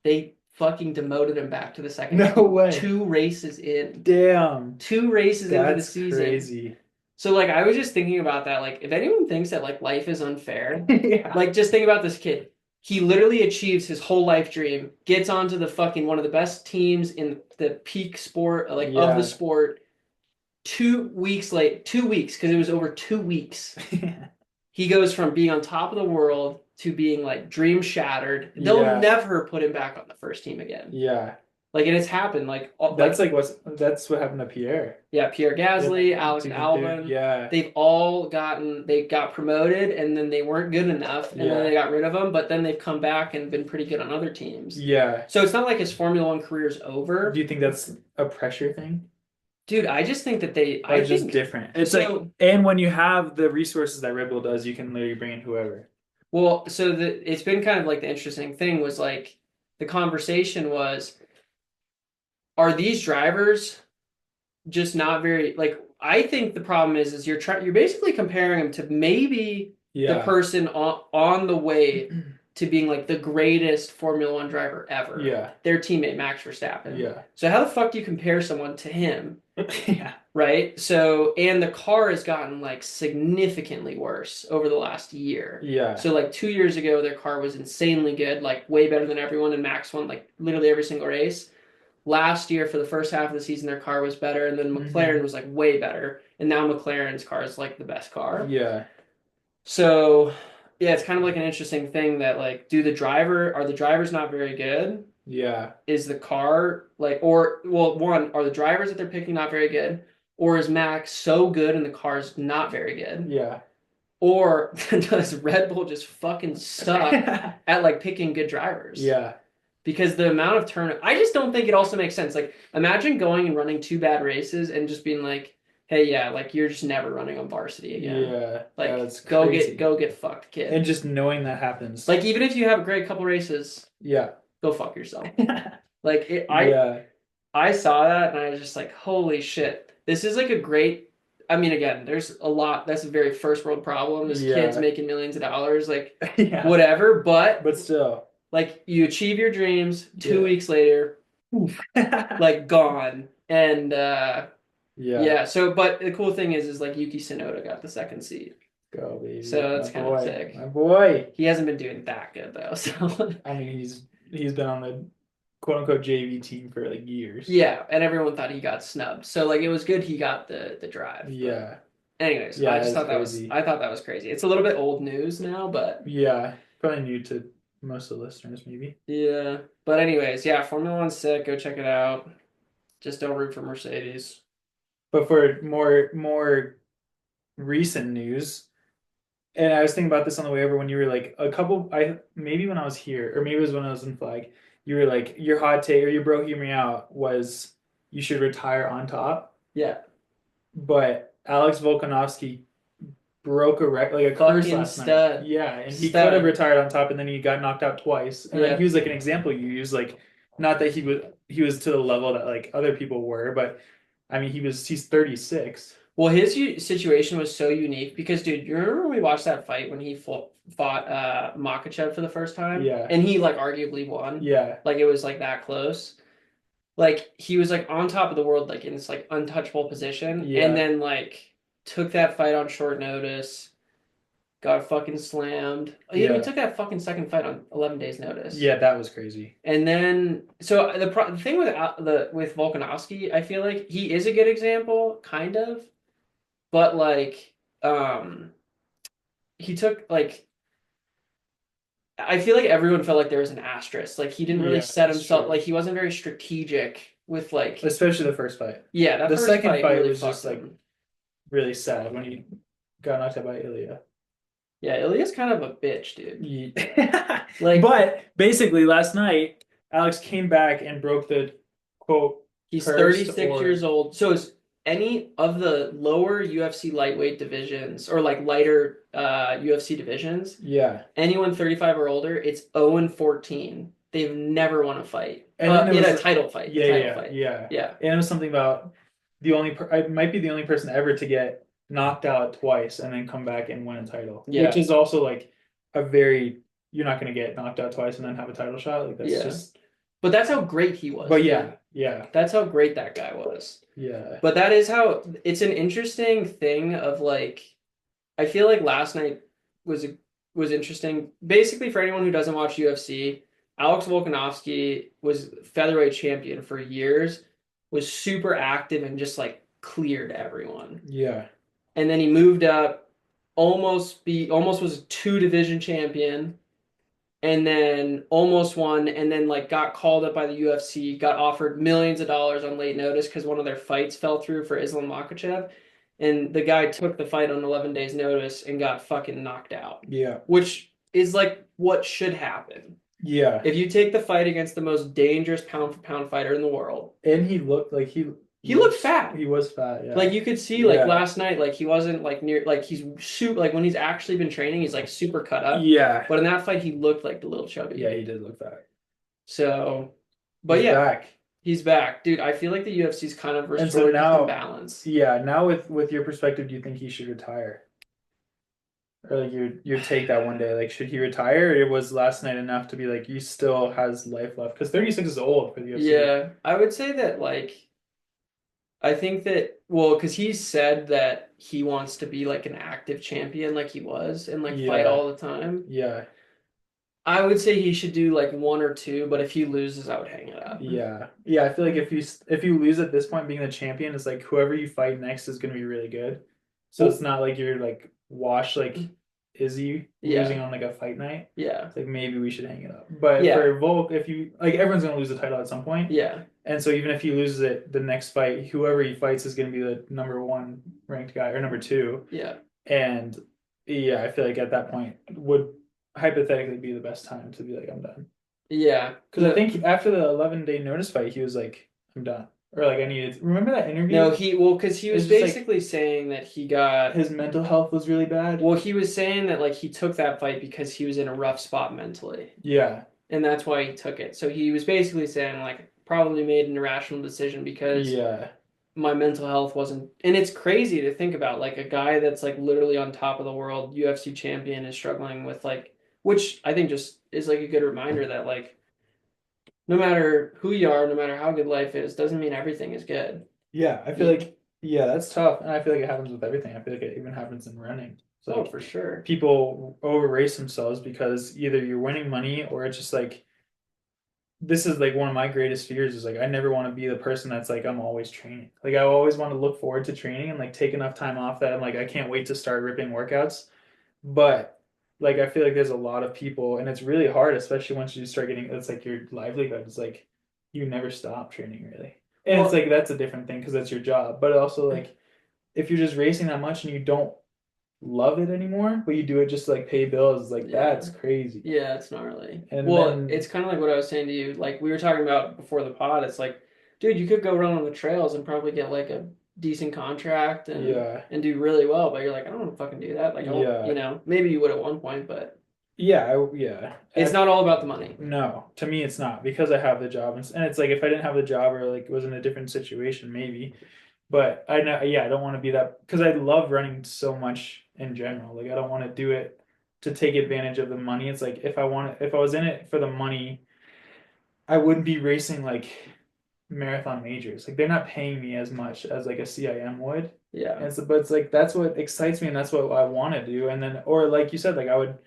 They fucking demoted him back to the second No team. way. 2 races in. Damn. 2 races into the season. Crazy. So like I was just thinking about that. Like if anyone thinks that like life is unfair, Yeah. like just think about this kid. He literally achieves his whole life dream, gets onto the fucking one of the best teams in the peak sport, like of the sport. 2 weeks late, 2 weeks, because it was over 2 weeks. He goes from being on top of the world to being like dream shattered. They'll Yeah. never put him back on the first team again. Yeah. Like, and it's happened. Like That's what happened to Pierre. yeah, Pierre Gasly, Yeah, Alex Albon. Yeah. They got promoted and then they weren't good enough and then they got rid of them, but then they've come back and been pretty good on other teams. Yeah. So it's not like his Formula One career is over. Do you think that's a pressure thing? Dude, I just think that It's just different. It's like, and when you have the resources that Red Bull does, you can literally bring in whoever. well, so it's been kind of like the interesting thing was like the conversation was, are these drivers just not very like I think the problem is you're basically comparing them to maybe the person on the way to being like the greatest Formula One driver ever. Yeah. Their teammate Max Verstappen. Yeah. So how the fuck do you compare someone to him? Yeah. Right? So and the car has gotten like significantly worse over the last year. Yeah. So like 2 years ago their car was insanely good, like way better than everyone, and Max won like literally every single race. Last year, for the first half of the season, their car was better, and then McLaren was like way better, and now McLaren's car is like the best car. Yeah. So, yeah, it's kind of like an interesting thing that like, are the drivers not very good? Yeah. Is the car like, or well, one, are the drivers that they're picking not very good, or is Max so good and the car's not very good? Yeah. Or does Red Bull just fucking suck at like picking good drivers? Yeah. Because the amount of turn, I just don't think it also makes sense. Like, imagine going and running 2 bad races and just being like, "Hey, yeah, like you're just never running on varsity again." Yeah. Like, that's go crazy. get fucked, kid. And just knowing that happens. Like, even if you have a great couple races, yeah, go fuck yourself. Like, yeah. I saw that and I was just like, "Holy shit!" this is like a great. I mean, again, there's a lot. That's a very first world problem. This kid's Yeah. making millions of dollars, like Yeah. whatever. But But still. like you achieve your dreams. Two Yeah. weeks later, Oof. like gone. And Yeah. yeah. So, but the cool thing is like Yuki Tsunoda got the second seed. Go, baby. So My that's kind of boy. sick. My boy. He hasn't been doing that good though. So I mean, he's been on the quote unquote JV team for like years. yeah, and everyone thought he got snubbed. So like it was good he got the drive. But Yeah. anyways, Yeah, it's crazy. I thought that was crazy. It's a little bit old news now, but Yeah. Probably new to most of the listeners, maybe. yeah. But anyways, yeah, Formula One's sick. Go check it out. Just don't root for Mercedes. But for more recent news, and I was thinking about this on the way over when you were like a couple I maybe when I was here, or maybe it was when I was in flag, you were like your hot take or your bro hear me out was you should retire on top. Yeah. But Alex Volkanovski broke a record, like a curse Fucking last night. stud. Yeah, and he could have Stud. retired on top, and then he got knocked out twice. And then Yeah. he was like an example you use, like not that he was to the level that like other people were, but I mean he's 36. Well, his situation was so unique because, dude, you remember when we watched that fight when he fought Makachev for the first time? Yeah, And he like arguably won. yeah, Like it was like that close. Like he was like on top of the world, like in this like untouchable position, and yeah, then like took that fight on short notice, got fucking slammed. He even yeah, took that fucking second fight on 11 days notice. yeah. That was crazy. And then, so the thing with with Volkanovski, I feel like he is a good example, kind of, but like, um, he took like I feel like everyone felt like there was an asterisk. Like he didn't really Yeah, set that's himself. true. Like he wasn't very strategic with like Especially the first fight. yeah, that The first second fight fight really was fucked just like him. really sad when he got knocked out by Ilya. Yeah, Ilya's kind of a bitch, dude. Yeah. Like But basically, last night, Alex came back and broke the quote he's cursed 36 or years old. So is any of the lower UFC lightweight divisions or like lighter UFC divisions, yeah. anyone 35 or older, it's 0 and 14. They've never won a fight. And then it In was a title fight. yeah, A title yeah, fight. yeah. Yeah. And it was something about I might be the only person ever to get knocked out twice and then come back and win a title, Yeah. which is also like a very you're not going to get knocked out twice and then have a title shot. Like that's Yeah. just. But that's how great he was. But dude. yeah, yeah, That's how great that guy was. yeah, But that is how it's an interesting thing of like I feel like last night was was interesting. Basically, for anyone who doesn't watch UFC, Alex Volkanovski was featherweight champion for years, was super active and just like cleared everyone. yeah, And then he moved up, almost was a two division champion, and then almost won, and then like got called up by the UFC, got offered millions of dollars on late notice because one of their fights fell through for Islam Makhachev, and the guy took the fight on 11 days notice and got fucking knocked out, yeah, which is like what should happen. yeah. If you take the fight against the most dangerous pound for pound fighter in the world, And he looked like he looked fat. He was fat, yeah. Like you could see, like Yeah. last night, like he wasn't like near, like he's super, like when he's actually been training, he's like super cut up. Yeah. But in that fight, he looked like the little chubby. Yeah, he did look fat. So, but He's yeah, back. he's back, dude. I feel like the UFC's kind of And so restored now, balance. yeah, now with your perspective, do you think he should retire? Or like your take that one day, like should he retire? Or was last night enough to be like he still has life left? Because 36 is old for the UFC. Yeah, I would say that like I think that well, because he said that he wants to be like an active champion, like he was, and like fight Yeah. all the time. Yeah. I would say he should do like one or two, but if he loses, I would hang it up. Yeah. Yeah, I feel like if you lose at this point being the champion, it's like whoever you fight next is gonna be really good. So Well- it's not like you're like washed like Izzy Yeah. losing on like a fight night. Yeah, It's like maybe we should hang it up. But Yeah. for Volk, if you like everyone's gonna lose the title at some point. yeah, And so even if he loses it, the next fight, whoever he fights is gonna be the number one ranked guy or number two. yeah, And yeah, I feel like at that point would hypothetically be the best time to be like, I'm done. yeah. Because I think after the 11-day notice fight, he was like, I'm done. Or like, I needed. Remember that interview? No, because he was It's just like- basically saying that he got. His mental health was really bad. Well, he was saying that like he took that fight because he was in a rough spot mentally, Yeah. and that's why he took it. So he was basically saying like probably made an irrational decision because Yeah. my mental health wasn't, and it's crazy to think about like a guy that's like literally on top of the world UFC champion is struggling with like, which I think just is like a good reminder that like no matter who you are, no matter how good life is, doesn't mean everything is good. Yeah, I feel Yeah. like yeah, that's tough, and I feel like it happens with everything. I feel like it even happens in running. It's Oh, like for sure. people over race themselves because either you're winning money or it's just like this is like one of my greatest fears is like I never want to be the person that's like I'm always training. Like I always want to look forward to training and like take enough time off that I'm like I can't wait to start ripping workouts. But like I feel like there's a lot of people and it's really hard, especially once you start getting it's like your livelihood. It's like you never stop training really. And it's Well, like that's a different thing because that's your job. But also like if you're just racing that much and you don't love it anymore, but you do it just to like pay bills, like yeah. that's crazy. Yeah, it's gnarly. And Well, then it's kind of like what I was saying to you. Like we were talking about before the pod. It's like, dude, you could go run on the trails and probably get like a decent contract yeah, and do really well. But you're like, I don't want to fucking do that. Like, I want, yeah. maybe you would at one point, but Yeah. it's not all about the money. No, to me it's not because I have the job and it's like if I didn't have the job or like was in a different situation maybe, but I know yeah I don't want to be that because I love running so much in general. Like I don't want to do it to take advantage of the money. It's like if I was in it for the money, I wouldn't be racing like marathon majors. Like they're not paying me as much as like a CIM would. Yeah. And so, but it's like that's what excites me and that's what I want to do. And then or like you said, like I would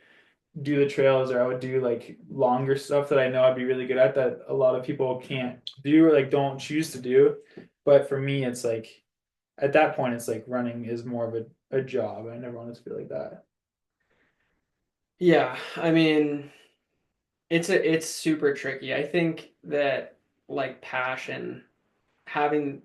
do the trails or I would do like longer stuff that I know I'd be really good at that a lot of people can't do or like don't choose to do. But for me, it's like at that point, it's like running is more of a job. I never wanted to feel like that. Yeah. I mean, it's super tricky. I think that like passion, having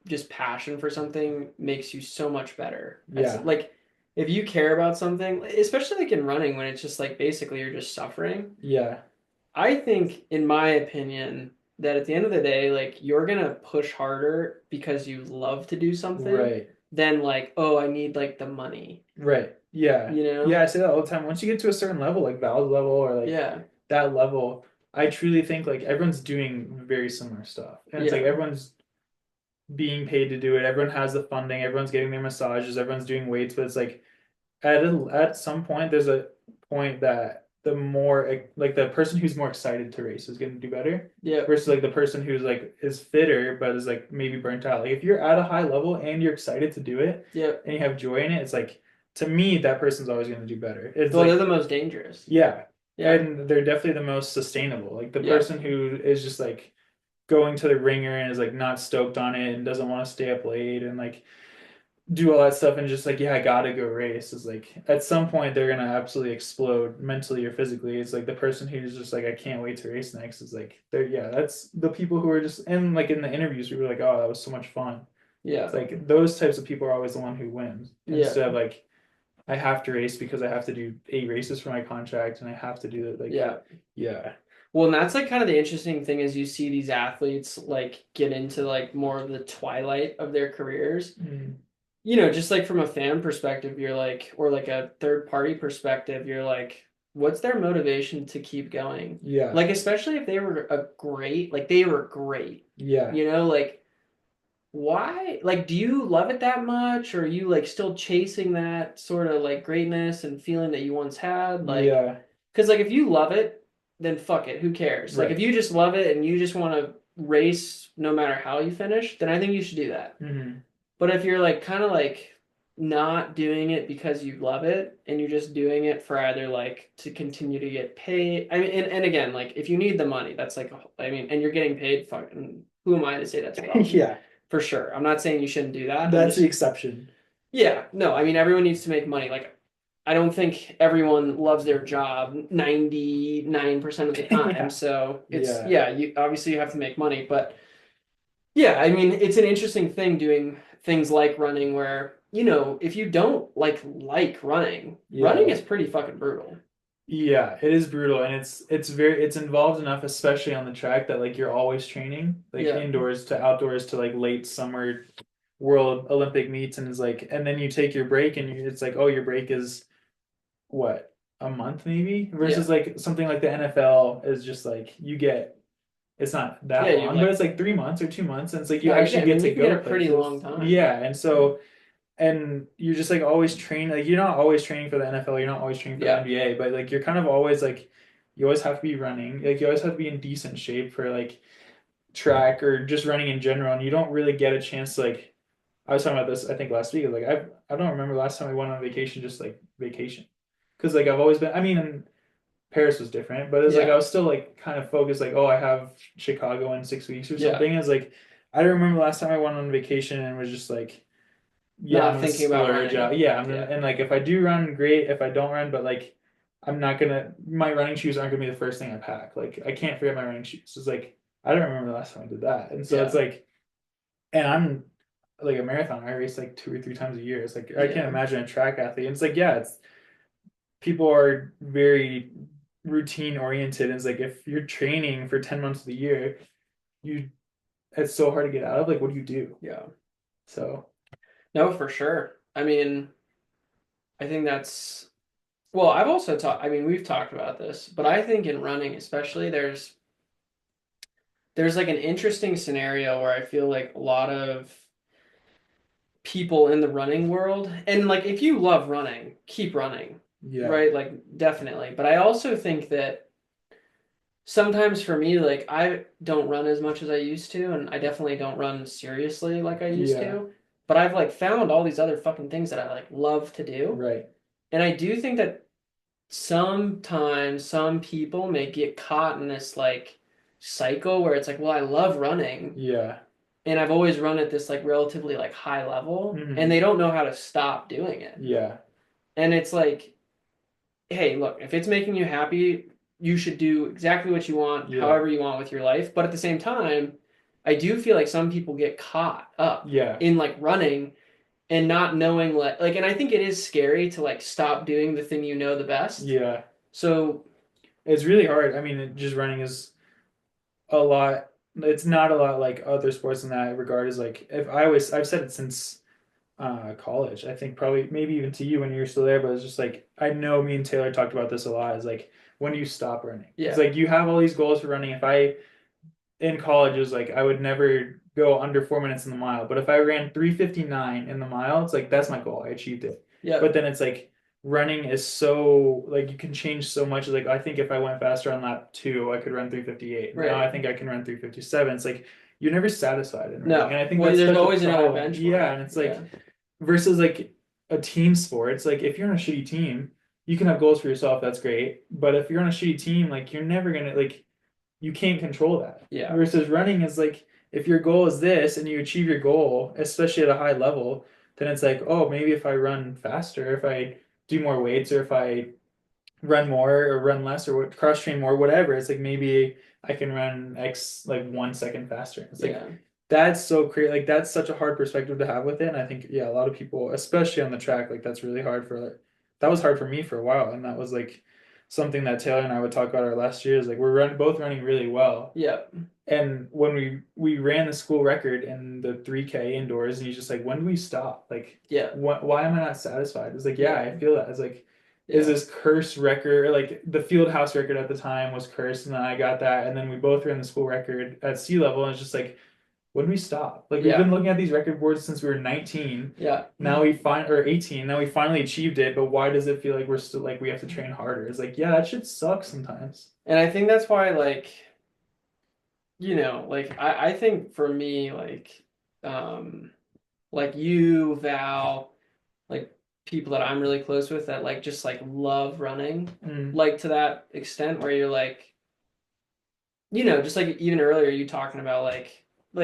just passion for something makes you so much better. It's Yeah. like if you care about something, especially like in running when it's just like basically you're just suffering. Yeah. I think, in my opinion, that at the end of the day, like you're gonna push harder because you love to do something Right. than like, oh, I need like the money, Right. Yeah. you Yeah. know? I say that all the time. Once you get to a certain level, like valve level or like Yeah, that level, I truly think like everyone's doing very similar stuff. And it's like yeah, everyone's being paid to do it. Everyone has the funding. Everyone's getting their massages. Everyone's doing weights. But it's like at some point there's a point that the more like the person who's more excited to race is going to do better yeah, versus like the person who's like is fitter but is like maybe burnt out. Like if you're at a high level and you're excited to do it yeah. and you have joy in it, it's like to me that person's always going to do better. It's Well, they're like the most dangerous. yeah, Yeah, and they're definitely the most sustainable. Like the yeah, person who is just like going to the ringer and is like not stoked on it and doesn't want to stay up late and like do all that stuff and just like yeah I gotta go race is like at some point they're gonna absolutely explode mentally or physically. It's like the person who's just like I can't wait to race next is like they're yeah that's the people who are just and like in the interviews we were like oh that was so much fun. It's yeah, like those types of people are always the one who wins yeah, instead of like I have to race because I have to do 8 races for my contract and I have to do it like yeah. yeah Well, and that's like kind of the interesting thing is you see these athletes like get into like more of the twilight of their careers. mm, Just like from a fan perspective, you're like, or like a third party perspective, you're like, what's their motivation to keep going? yeah Like, especially if they were like they were great, yeah like why? Like, do you love it that much? Or are you like still chasing that sort of like greatness and feeling that you once had? Like, yeah because like if you love it, then fuck it, who cares? Like, if right you just love it and you just want to race no matter how you finish, then I think you should do that. hmm But if you're like kind of like not doing it because you love it and you're just doing it for either like to continue to get paid. I mean, and again, like if you need the money, that's like, I mean, and you're getting paid, fucking, who am I to say that's wrong? yeah For sure. I'm not saying you shouldn't do that. I'm that's the just, exception yeah, no, I mean, everyone needs to make money. Like, I don't think everyone loves their job 99% of the time. yeah So it's, yeah yeah, you obviously you have to make money, but yeah, I mean, it's an interesting thing doing things like running where, if you don't like running, running yeah is pretty fucking brutal. Yeah, it is brutal and it's involved enough, especially on the track, that like you're always training, like Yeah. indoors to outdoors to like late summer world Olympic meets and is like and then you take your break and it's like, oh, your break is what, a month maybe? Yeah. Versus like something like the NFL is just like you get it's not Yeah, that you long, but like it's like 3 months or 2 months, and it's like you no, actually I get mean to you can get go a pretty long places. time. Yeah, and so and you're just like always trained. Like you're not always training for the NFL, you're not always training for the Yeah. NBA, but like you're kind of always like you always have to be running. Like you always have to be in decent shape for like track or just running in general, and you don't really get a chance to like I was talking about this I think last week. Like I don't remember last time I went on vacation, just like vacation. Because like I've always been I mean Paris was different, but it was like I Yeah. was still like kind of focused, like, oh, I have Chicago in 6 weeks or Yeah. something. It's like I don't remember last time I went on vacation and was just like, yeah, I'm Not gonna thinking about splurge running. out. Yeah, I'm gonna Yeah. and like if I do run, great. If I don't run, but like I'm not gonna my running shoes aren't gonna be the first thing I pack. Like I can't forget my running shoes. It's like I don't remember the last time I did that. And so it's Yeah. like and I'm like a marathon, I race like 2 or 3 times a year. It's like I can't Yeah. imagine a track athlete. And it's like, yeah, it's people are very routine oriented. And it's like if you're training for 10 months of the year, you it's so hard to get out of. Like, what do you do? Yeah. So No, for sure. I mean, I think that's well, I've also talked I mean, we've talked about this, but I think in running especially there's like an interesting scenario where I feel like a lot of people in the running world and like if you love running, keep running, yeah, right? Like definitely. But I also think that sometimes for me, like I don't run as much as I used to, and I definitely don't run seriously like I used yeah, to. But I've like found all these other fucking things that I like love to do. right. And I do think that sometimes some people may get caught in this like cycle where it's like, well, I love running Yeah. and I've always run at this like relatively like high level and Hmm. they don't know how to stop doing it. Yeah. And it's like, hey, look, if it's making you happy, you should do exactly what you want, Yeah. however you want with your life. But at the same time, I do feel like some people get caught up Yeah. in like running and not knowing like and I think it is scary to like stop doing the thing you know the best. Yeah. So, It's really hard. I mean, just running is a lot. It's not a lot like other sports in that regard. Is like if I was, I've said it since college. I think probably maybe even to you when you were still there, but it's just like I know me and Taylor talked about this a lot. Is like when do you stop running? It's yeah. like you have all these goals for running. If I in college it was like I would never go under 4 minutes in the mile. But if I ran 3:59 in the mile, it's like that's my goal. I achieved it. But Yep. then it's like running is so like you can change so much. It's like I think if I went faster on lap two, I could run 3:58. Now I Right. think I can run 3:57. It's like you're never satisfied in running. And No. I think Well, that's there's such a always another problem. Yeah, benchmark. and it's like Yeah. versus like a team sport, it's like if you're on a shitty team, you can have goals for yourself, that's great. But if you're on a shitty team, like you're never gonna like you can't control that. Yeah. Versus running is like if your goal is this and you achieve your goal, especially at a high level, then it's like, oh, maybe if I run faster, if I do more weights, or if I run more or run less or what cross train more, whatever. It's like maybe I can run X like 1 second faster. It's like Yeah. that's so crazy. Like that's such a hard perspective to have with it. And I think yeah, a lot of people, especially on the track, like that's really hard for that was hard for me for a while. And that was like something that Taylor and I would talk about our last year is like both running really well. Yep. And when we ran the school record in the 3K indoors, and he's just like, when do we stop? Like, Yeah. why am I not satisfied? It's like, yeah, Yeah. I feel that. It's like, is Yeah. this cursed record? Like the field house record at the time was cursed, and then I got that, and then we both ran the school record at sea level, and it's just like, when do we stop? Like we've Yeah. been looking at these record boards since we were 19. Yeah. Now we find or 18. Now we finally achieved it, but why does it feel like we're still like we have to train harder? It's like, yeah, that shit sucks sometimes. And I think that's why like like I think for me um like you, Val, like people that I'm really close with that like just like love running, Mm, like to that extent where you're like, just like even earlier you talking about like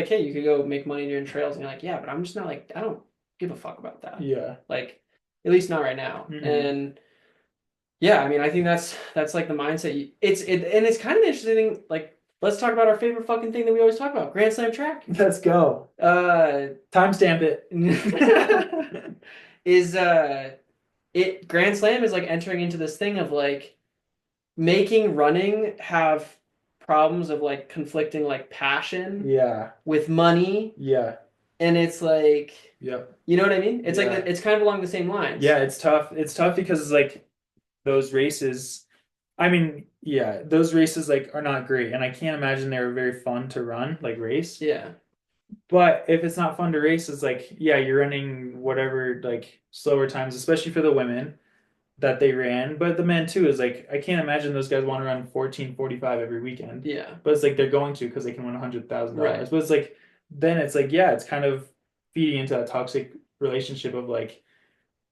hey, you could go make money doing trails and you're like, yeah, but I'm just not like I don't give a fuck about that. yeah. Like at least not right now. Hmm. And yeah, I mean, I think that's like the mindset. And it's kind of interesting. Like, let's talk about our favorite fucking thing that we always talk about: Grand Slam track. Let's go. Uh, Timestamp it. is it Grand Slam is like entering into this thing of like making running have problems of like conflicting like passion Yeah. with money, Yeah. and it's like, Yep. you know what I mean? It's like Yeah. it's kind of along the same lines. Yeah, it's tough. It's tough because it's like those races. I mean, yeah, those races like are not great, and I can't imagine they're very fun to run, like race. Yeah. But if it's not fun to race, it's like, yeah, you're running whatever like slower times, especially for the women that they ran. But the men too is like, I can't imagine those guys want to run 14:45 every weekend. Yeah. But it's like they're going to because they can win $100,000. Right. But it's like then it's like, yeah, it's kind of feeding into that toxic relationship of like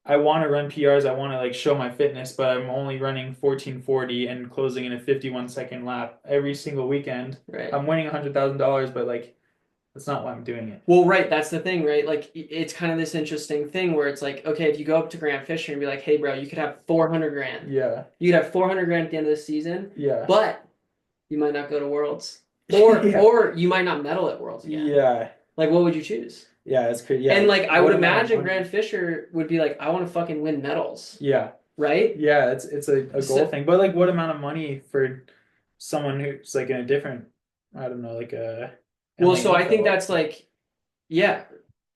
I want to run PRs, I want to like show my fitness, but I'm only running 14:40 and closing in a 51-second lap every single weekend. Right. I'm winning $100,000, but like that's not why I'm doing it. Well, right, that's the thing, right? Like it's kind of this interesting thing where it's like, okay, if you go up to Grant Fisher and be like, "Hey, bro, you could have 400 grand. Yeah. You could have 400 grand at the end of the season, Yeah. but you might not go to Worlds, or Yeah. or you might not medal at Worlds again." Yeah. Like, what would you choose? Yeah, it's crazy. Yeah. And like, I would What amount of imagine money? Grant Fisher would be like, "I want to fucking win medals," Yeah. right? Yeah, it's a goal So, thing. But like what amount of money for someone who's like in a different, I don't know, like a well, so I think NFL that's like, yeah,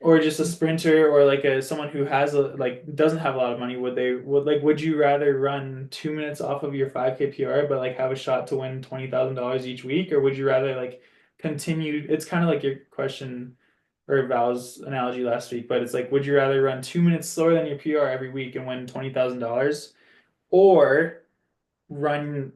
or just a sprinter or like a someone who has a like doesn't have a lot of money, would you rather run 2 minutes off of your 5K PR but like have a shot to win $20,000 each week? Or would you rather like continue, it's kind of like your question or Val's analogy last week, but it's like, would you rather run 2 minutes slower than your PR every week and win $20,000 or run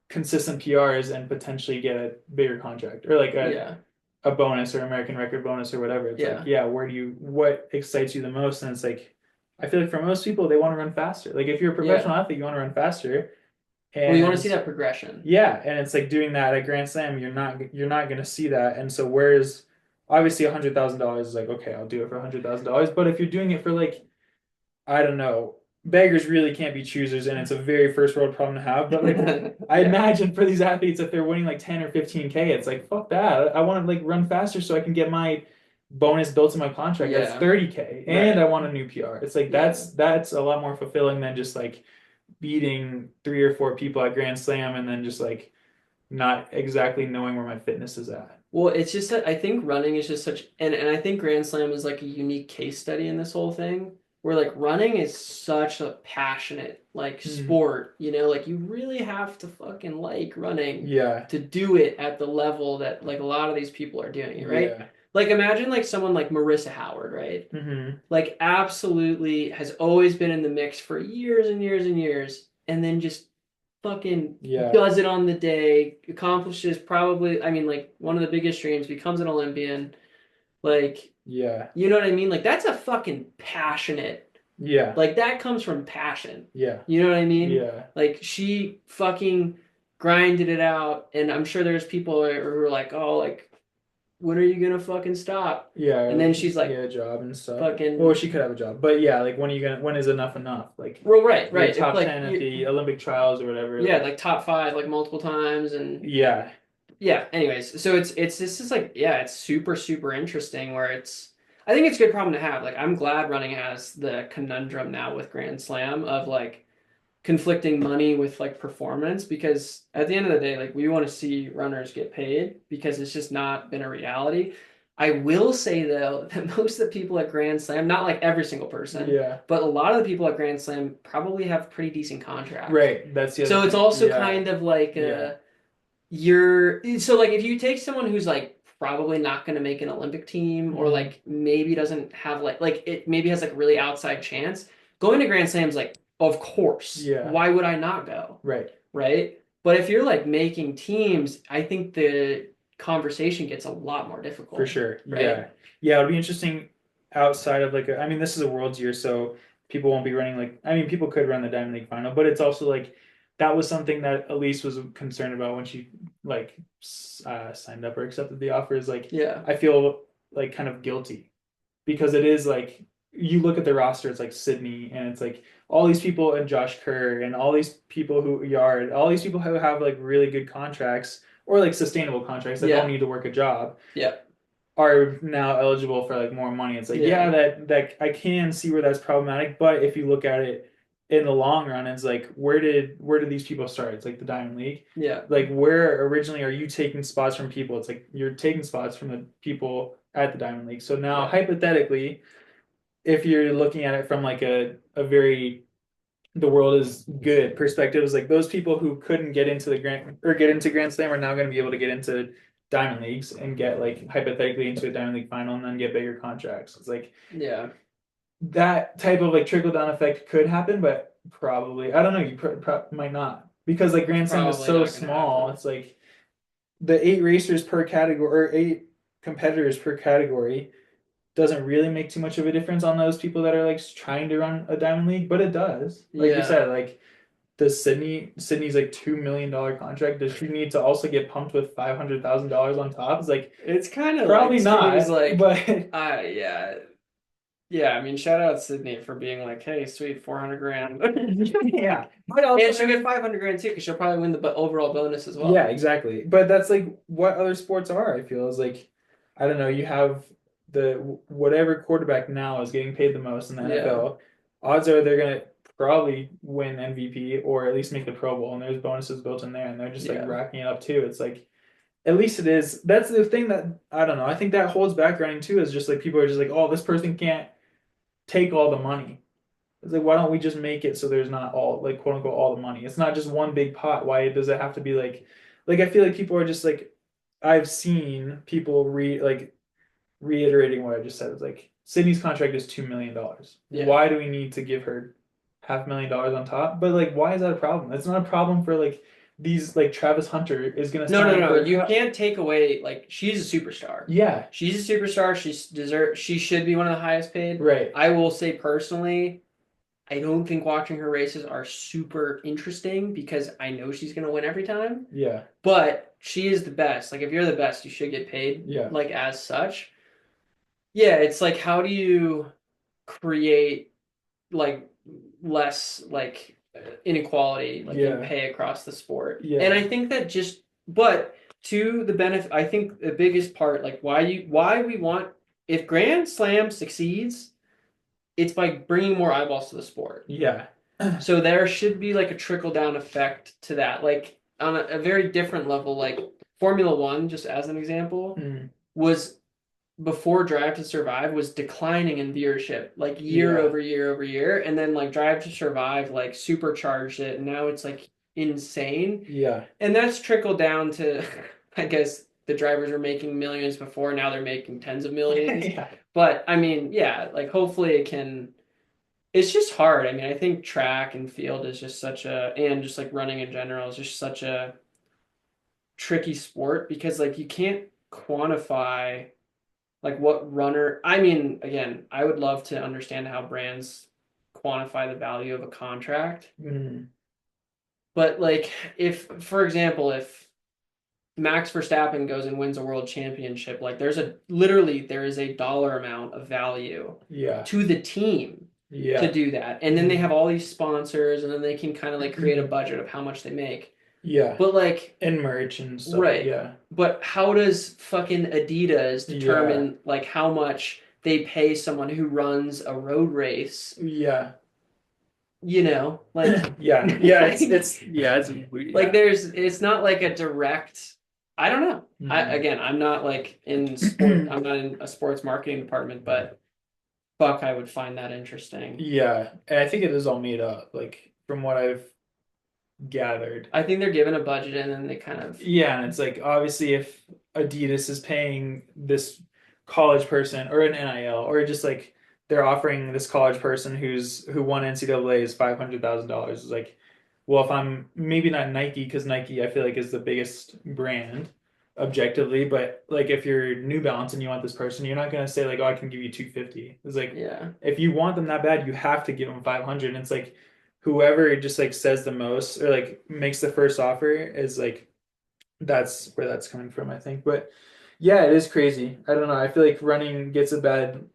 consistent PRs and potentially get a bigger contract or like yeah, a bonus or American record bonus or whatever? It's like, yeah, yeah, what excites you the most? And it's like, I feel like for most people, they want to run faster. Like if you're a professional yeah. athlete, you want to run faster. Well, you want to And see that progression. yeah, and it's like doing that at Grand Slam, you're not going to see that. And so whereas obviously $100,000 is like, okay, I'll do it for $100,000. But if you're doing it for like, I don't know, beggars really can't be choosers, and it's a very first world problem to have. But like I Yeah, imagine for these athletes, if they're winning like 10 or 15K, it's like fuck that. I want to like run faster so I can get my bonus built in my contract. That's yeah, 30K, and right, I want a new PR. It's like yeah. that's a lot more fulfilling than just like beating three or four people at Grand Slam and then just like not exactly knowing where my fitness is at. Well, it's just that I think running is just such, and I think Grand Slam is like a unique case study in this whole thing, where like running is such a passionate like Mhm. sport, you know, like you really have to fucking like running Yeah, to do it at the level that like a lot of these people are doing it, right? yeah. Like imagine like someone like Marissa Howard, right? Hmm. Like absolutely has always been in the mix for years and years and years, and then just fucking Yeah, does it on the day, accomplishes probably, I mean, like one of the biggest dreams, becomes an Olympian. Like, yeah, you know what I mean? Like that's a fucking passionate, yeah, like that comes from passion. yeah, You know what I mean? yeah, Like she fucking grinded it out, and I'm sure there's people who are like, oh, like when are you gonna fucking stop? And yeah, then she's yeah, like, a job and stuff. Well, fucking, she could have a job, but yeah, like when is enough enough? Like well, right, you're right. If top like 10 at you, the Olympic trials or whatever. yeah, Like, like top five, like multiple times, and yeah, yeah, anyways, so it's this is like, yeah, it's super super interesting where it's, I think it's a good problem to have. Like I'm glad running has the conundrum now with Grand Slam of like conflicting money with like performance, because at the end of the day like we want to see runners get paid because it's just not been a reality. I will say though that most of the people at Grand Slam, not like every single person, yeah, but a lot of the people at Grand Slam probably have pretty decent contracts. right. That's the other So it's thing. also Yeah, kind of like yeah, you're, so like if you take someone who's like probably not going to make an Olympic team, or hmm, like maybe doesn't have like it maybe has like really outside chance, going to Grand Slams, like of course, yeah, why would I not go? right, Right? But if you're like making teams, I think the conversation gets a lot more for difficult, sure. right? Yeah, yeah. It'll be interesting outside of like I mean, this is a World's year, so people won't be running like I mean, people could run the Diamond League final, but it's also like that was something that Elise was concerned about when she like signed up or accepted the offer. Is like Yeah. I feel like kind of guilty because it is like you look at the roster, it's like Sydney and it's like all these people and Josh Kerr and all these people who Yard, all these people who have like really good contracts or like sustainable contracts that don't Yeah. need to work a job Yeah. are now eligible for like more money. It's like, yeah, Yeah. that I can see where that's problematic, but if you look at it in the long run, it's like where did these people start? It's like the Diamond League. Yeah. Like where originally are you taking spots from people? It's like you're taking spots from the people at the Diamond League. So now Yeah. hypothetically, if you're looking at it from like a very the world is good perspective is like those people who couldn't get into the Grand Slam are now going to be able to get into Diamond Leagues and get like hypothetically into a Diamond League final and then get bigger contracts. It's like Yeah, that type of like trickle down effect could happen, but probably I don't know. You might not because like Grand Slam is probably so not gonna small. happen. It's like the 8 racers per category or 8 competitors per category doesn't really make too much of a difference on those people that are like trying to run a Diamond League, but it does. Like you Yeah, said, like does Sydney's like $2 million contract? Does she need to also get pumped with $500,000 on top? It's like it's kind of like probably Sydney's not, like, but yeah, yeah. I mean, shout out Sydney for being like, hey, sweet, 400 grand, yeah. But and also, she'll get 500 grand too because she'll probably win the overall bonus as yeah, well. exactly. But that's like what other sports are, I feel, is like I don't know, you have the whatever quarterback now is getting paid the most in the Yeah, NFL. Odds are they're gonna probably win MVP or at least make the Pro Bowl, and there's bonuses built in there, and they're just like yeah. racking it up too. It's like at least it is. That's the thing that I don't know. I think that holds back running too, is just like people are just like, oh, this person can't take all the money. It's like, why don't we just make it so there's not all like quote unquote all the money? It's not just one big pot. Why does it have to be like I feel like people are just like I've seen people reiterating what I just said. It's like Sydney's contract is $2 million. Yeah. Why do we need to give her $500,000 on top? But like, why is that a problem? That's not a problem for like these like Travis Hunter is gonna No, no, sign no. for You can't take away like she's a superstar. yeah, She's a superstar. She should be one of the highest paid. right. I will say personally, I don't think watching her races are super interesting because I know she's gonna win every time. Yeah, But she is the best. Like if you're the best, you should get paid yeah, like as such. Yeah, it's like how do you create like less like inequality like in yeah, pay across the sport. And yeah, I think that just but to the benefit I think the biggest part like why we want if Grand Slam succeeds, it's by bringing more eyeballs to the sport. yeah. So there should be like a trickle down effect to that. Like on a very different level like Formula 1 just as an example Mm, was before Drive to Survive was declining in viewership like year yeah, over year over year, and then like Drive to Survive like supercharged it, and now it's like insane, yeah, and that's trickled down to I guess the drivers were making millions before, now they're making tens of millions. yeah, But I mean, yeah, like hopefully it can. It's just hard. I mean, I think track and field is just such a, and just like running in general is just such a tricky sport because like you can't quantify like what runner I mean again I would love to understand how brands quantify the value of a contract, mm, but like if for example if Max Verstappen goes and wins a world championship, like there's a literally there is a dollar amount of value yeah, to the team to yeah, do that, and then they have mm, all these sponsors and then they can kind of like create a budget of how much they make, yeah, but like and merch and stuff. right. Yeah, But how does fucking Adidas yeah, determine like how much they pay someone who runs a road race? yeah, You know, like yeah, yeah. It's yeah, it's weird. like Yeah. there's it's not like a direct I don't know. I Mm. again, I'm not like in sport. I'm not in a sports marketing department, but fuck, I would find that interesting. Yeah, and I think it is all made up, like from what I've gathered. I think they're given a budget and then they kind of Yeah, and it's like obviously if Adidas is paying this college person or an NIL or just like they're offering this college person who won NCAA's $500,000 is like, well, if I'm maybe not Nike because Nike I feel like is the biggest brand objectively, but like if you're New Balance and you want this person, you're not gonna say like, oh, I can give you 250. It's like yeah. if you want them that bad, you have to give them 500. And it's like whoever just like says the most or like makes the first offer is like that's where that's coming from, I think. But yeah, it is crazy. I don't know. I feel like running gets a bad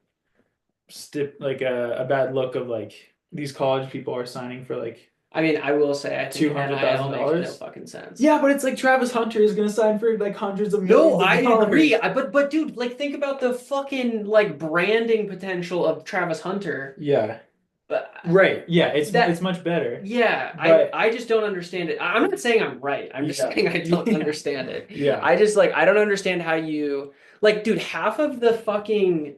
like a bad look of like these college people are signing for like I mean, I will say I think two hundred NIL thousand makes no dollars. fucking sense. Yeah, but it's like Travis Hunter is gonna sign for like hundreds of No, millions of I agree. dollars. But dude, like think about the fucking like branding potential of Travis Hunter. Yeah. But Right. Yeah, it's that much better. yeah, But I just don't understand it. I'm not saying I'm right. I'm just yeah. saying I don't Yeah. understand it. Yeah. I just like I don't understand how you like dude, half of the fucking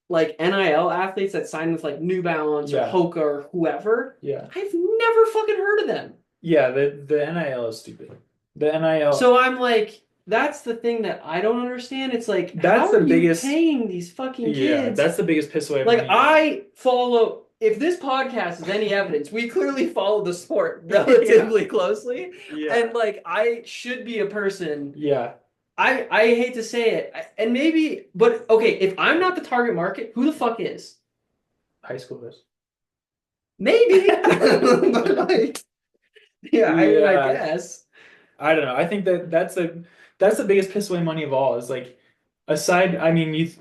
like NIL athletes that sign with like New Balance or Yeah. Hoka or whoever, Yeah. I've never fucking heard of them. Yeah, the NIL is stupid. The NIL, So I'm like, that's the thing that I don't understand. It's like, that's how the are you biggest, paying these fucking yeah, kids? that's the biggest piss away of Like, money. I follow, if this podcast is any evidence, we clearly follow the sport Yeah. relatively closely. And Yeah. like, I should be a person. Yeah. I hate to say it, and maybe, but okay, if I'm not the target market, who the fuck is? High schoolers. Maybe, but like, yeah, I mean, I Yeah. guess. I don't know. I think that that's the biggest piss away money of all is like aside, I mean,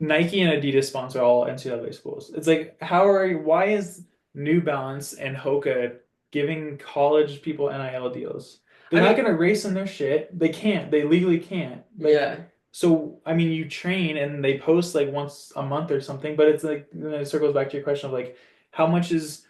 Nike and Adidas sponsor all NCAA schools. It's like why is New Balance and Hoka giving college people NIL deals? They're I not mean, gonna race in their shit. They can't. They legally can't. Like yeah. so I mean you train and they post like once a month or something, but it's like then it circles back to your question of like how much is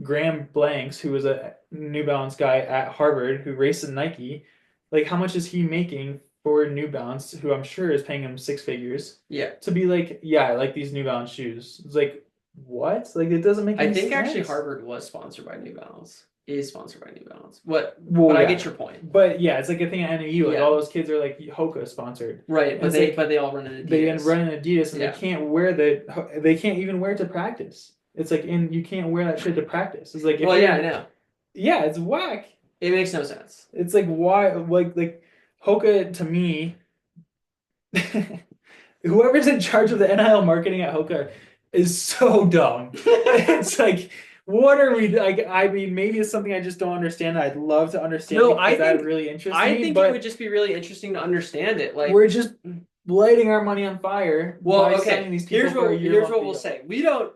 Graham Blanks, who was a New Balance guy at Harvard who raced in Nike, like how much is he making for New Balance, who I'm sure is paying him six figures Yeah. to be like, yeah, I like these New Balance shoes. It's like, what? Like it doesn't make I any think actually sense. Harvard was sponsored by New Balance, is sponsored by New Balance. What? But Well, I get yeah. your point. But yeah, it's like a thing at NAU, like all Yeah. those kids are like Hoka sponsored. Right, And but it's they like but they all run in they Adidas. run in Adidas and Yeah. they can't even wear it to practice. It's like and you can't wear that shit to practice. It's like if Well, yeah, I you're know. yeah, it's whack. It makes no sense. It's like why like Hoka to me whoever's in charge of the NIL marketing at Hoka is so dumb. It's like what are we like I mean maybe it's something I just don't understand. I'd love to understand No, because that really interests I me, think it would but just be really interesting to understand it. we're Like, just lighting our money on fire well, by okay, signing these people for a here's year-long what we'll deal. say.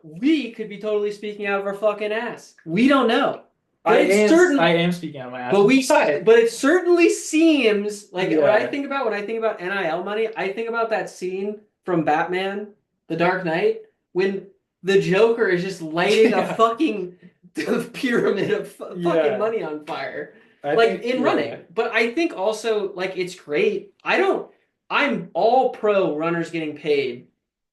We could be totally speaking out of our fucking ass. We don't know. I But it's am certain I am speaking out of my ass. but But but it certainly seems like yeah. when I think about NIL money, I think about that scene from Batman, The Dark Knight, when the Joker is just lighting a Yeah. fucking pyramid of fucking Yeah. money on fire. I Like think in yeah. running. But I think also like it's great. I'm all pro runners getting paid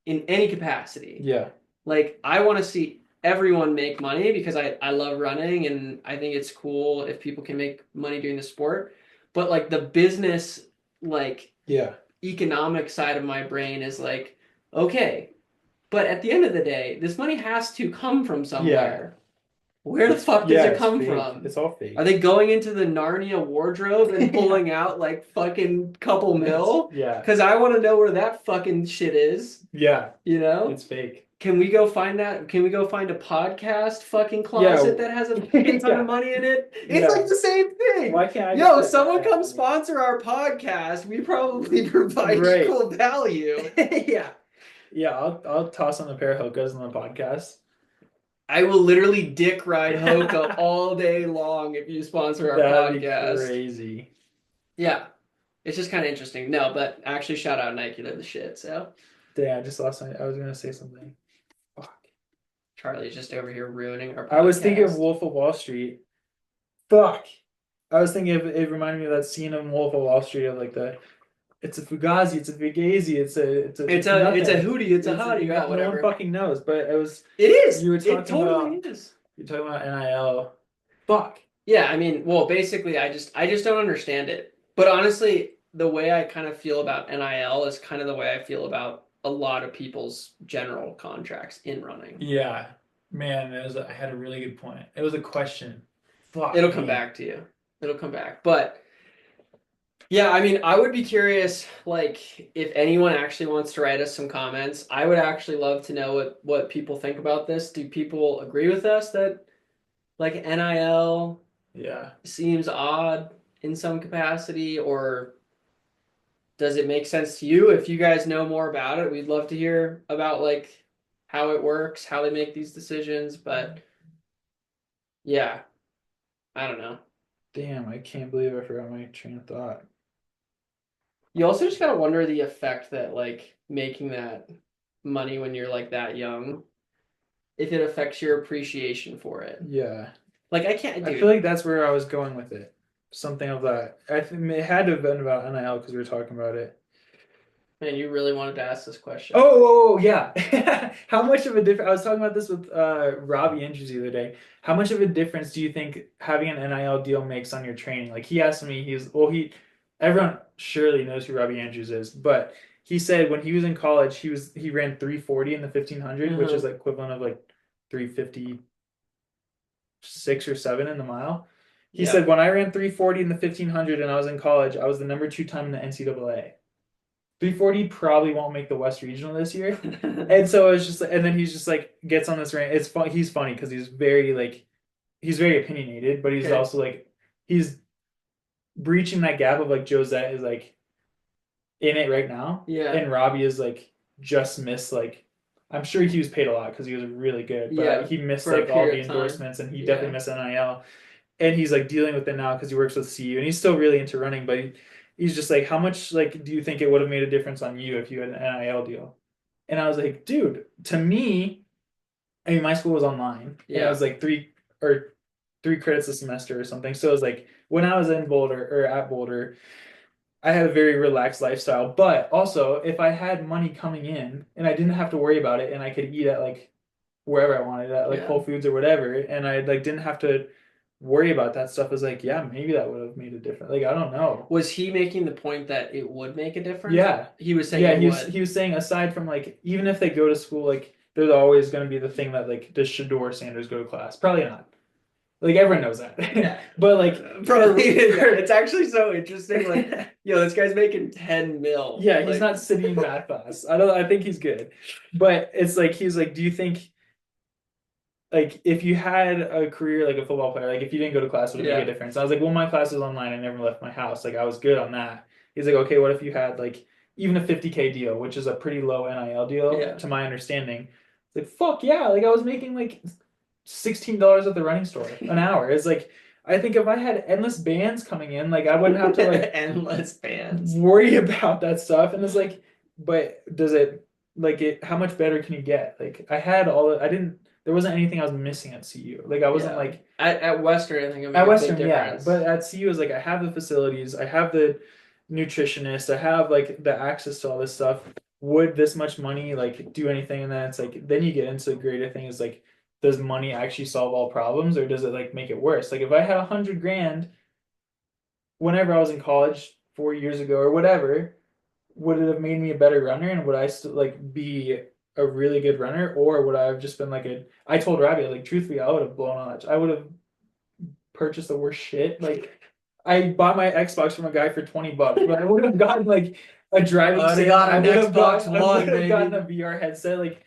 in any capacity. Yeah. Like I want to see everyone make money because I love running and I think it's cool if people can make money doing the sport. But like the business, like Yeah. economic side of my brain is like, okay, but at the end of the day, this money has to come from Yeah. somewhere. Where the fuck does it It's come fake. from? It's all Are fake. they going into the Narnia wardrobe and Yeah. pulling out like fucking couple mil? Yeah. Because I want to know where that fucking shit is, Yeah. you know? It's fake. Can we go find that? Can we go find a podcast fucking closet Yeah. that has a fucking ton of Yeah. money in it? It's like Yeah. the same thing. Why can't I get Yo, that someone NIL come money? sponsor our podcast. We probably provide Right. equal value. Yeah. Yeah, I'll toss on a pair of Hokas on the podcast. I will literally dick ride Hoka all day long if you sponsor our That'd be podcast. crazy. Yeah. It's just kind of interesting. No, but actually shout out Nike, they're the shit. So Damn, I just lost my I was gonna say something. Fuck. Charlie's just over here ruining our I was thinking of podcast. Wolf of Wall Street. Fuck. I was thinking of it reminded me of that scene in Wolf of Wall Street of like the it's a Fugazi, it's a Fugazi, it's It's a nothing. hootie, it's a hottie, yeah, No one whatever. fucking knows. But it was It is. you were It talking totally about is. you're talking about NIL. Fuck. Yeah, I mean, well, basically, I just don't understand it. But honestly, the way I kind of feel about NIL is kind of the way I feel about a lot of people's general contracts in running. Yeah. Man, I had a really good point. It was a question. Fuck It'll come me. back to you. It'll come back. But yeah, I mean, I would be curious, like, if anyone actually wants to write us some comments. I would actually love to know what people think about this. Do people agree with us that like NIL Yeah. seems odd in some capacity, or does it make sense to you? If you guys know more about it, we'd love to hear about like how it works, how they make these decisions. But yeah, I don't know. Damn, I can't believe I forgot my train of thought. You also just gotta wonder the effect that like making that money when you're like that young, if it affects your appreciation for it. Yeah. Like I can't, I feel dude. like that's where I was going with it. Something of that. I think it had to have been about NIL because we were talking about it. Man, you really wanted to ask this question. Yeah. How much of a difference? I was talking about this with Robbie Andrews the other day. How much of a difference do you think having an NIL deal makes on your training? Like he asked me, everyone surely knows who Robbie Andrews is, but he said when he was in college, he ran 340 in the 1500, which is Uh-huh. like equivalent of like 356 or 7 in the mile. He Yeah. said when I ran 340 in the 1500 and I was in college, I was the number 2 time in the NCAA. 340 probably won't make the West Regional this year. And so it's just, and then he's just like gets on this rant. It's fun. He's funny because he's very opinionated, but he's Okay. also like he's breaching that gap of like Josette is like in it right now, Yeah. and Robbie is like just missed like I'm sure he was paid a lot because he was really good, but Yeah. he missed For a like all period the of time. endorsements and he definitely Yeah. missed NIL, and he's like dealing with it now because he works with CU and he's still really into running, but he's just like, how much like do you think it would have made a difference on you if you had an NIL deal? And I was like, dude, to me, I mean, my school was online and I Yeah. was like three credits a semester or something. So it was like when I was in Boulder or at Boulder, I had a very relaxed lifestyle. But also, if I had money coming in and I didn't have to worry about it and I could eat at like wherever I wanted at like Yeah. Whole Foods or whatever, and I like didn't have to worry about that stuff, is like, yeah, maybe that would have made a difference. Like, I don't know. Was he making the point that it would make a difference? Yeah. He was saying Yeah, it would. he was saying aside from like even if they go to school, like there's always gonna be the thing that like does Shador Sanders go to class? Probably not. Like everyone knows that. Yeah. But like Probably. Yeah. It's actually so interesting. Like, yo, this guy's making 10 mil. yeah, he's Like, not sitting in math class. I think he's good. But it's like he's like, do you think like if you had a career like a football player, like if you didn't go to class, would it make a yeah. difference? I was like, well, my class is online. I never left my house. Like I was good on that. He's like, okay, what if you had like even a 50K deal, which is a pretty low NIL deal Yeah. to my understanding. It's like, fuck yeah. Like I was making like $16 at the running store an hour. It's like I think if I had endless bands coming in, like I wouldn't have to like Endless bands. worry about that stuff. And it's like, but does it like it? How much better can you get? Like I had all. I didn't. There wasn't anything I was missing at CU. Like I wasn't Yeah. like At Western, I think it made at a big Western, yeah. difference. But at CU is like I have the facilities, I have the nutritionist, I have like the access to all this stuff. Would this much money like do anything? And then it's like then you get into the greater thing is like, does money actually solve all problems or does it like make it worse? Like if I had 100 grand whenever I was in college 4 years ago or whatever, would it have made me a better runner and would I still like be a really good runner or would I have just been like a I told Robbie like truthfully I would have blown on it. I would have purchased the worst shit. Like I bought my Xbox from a guy for $20, but I would have gotten like a driving I would have sim. got an Xbox I would One, have gotten a baby. VR headset. Like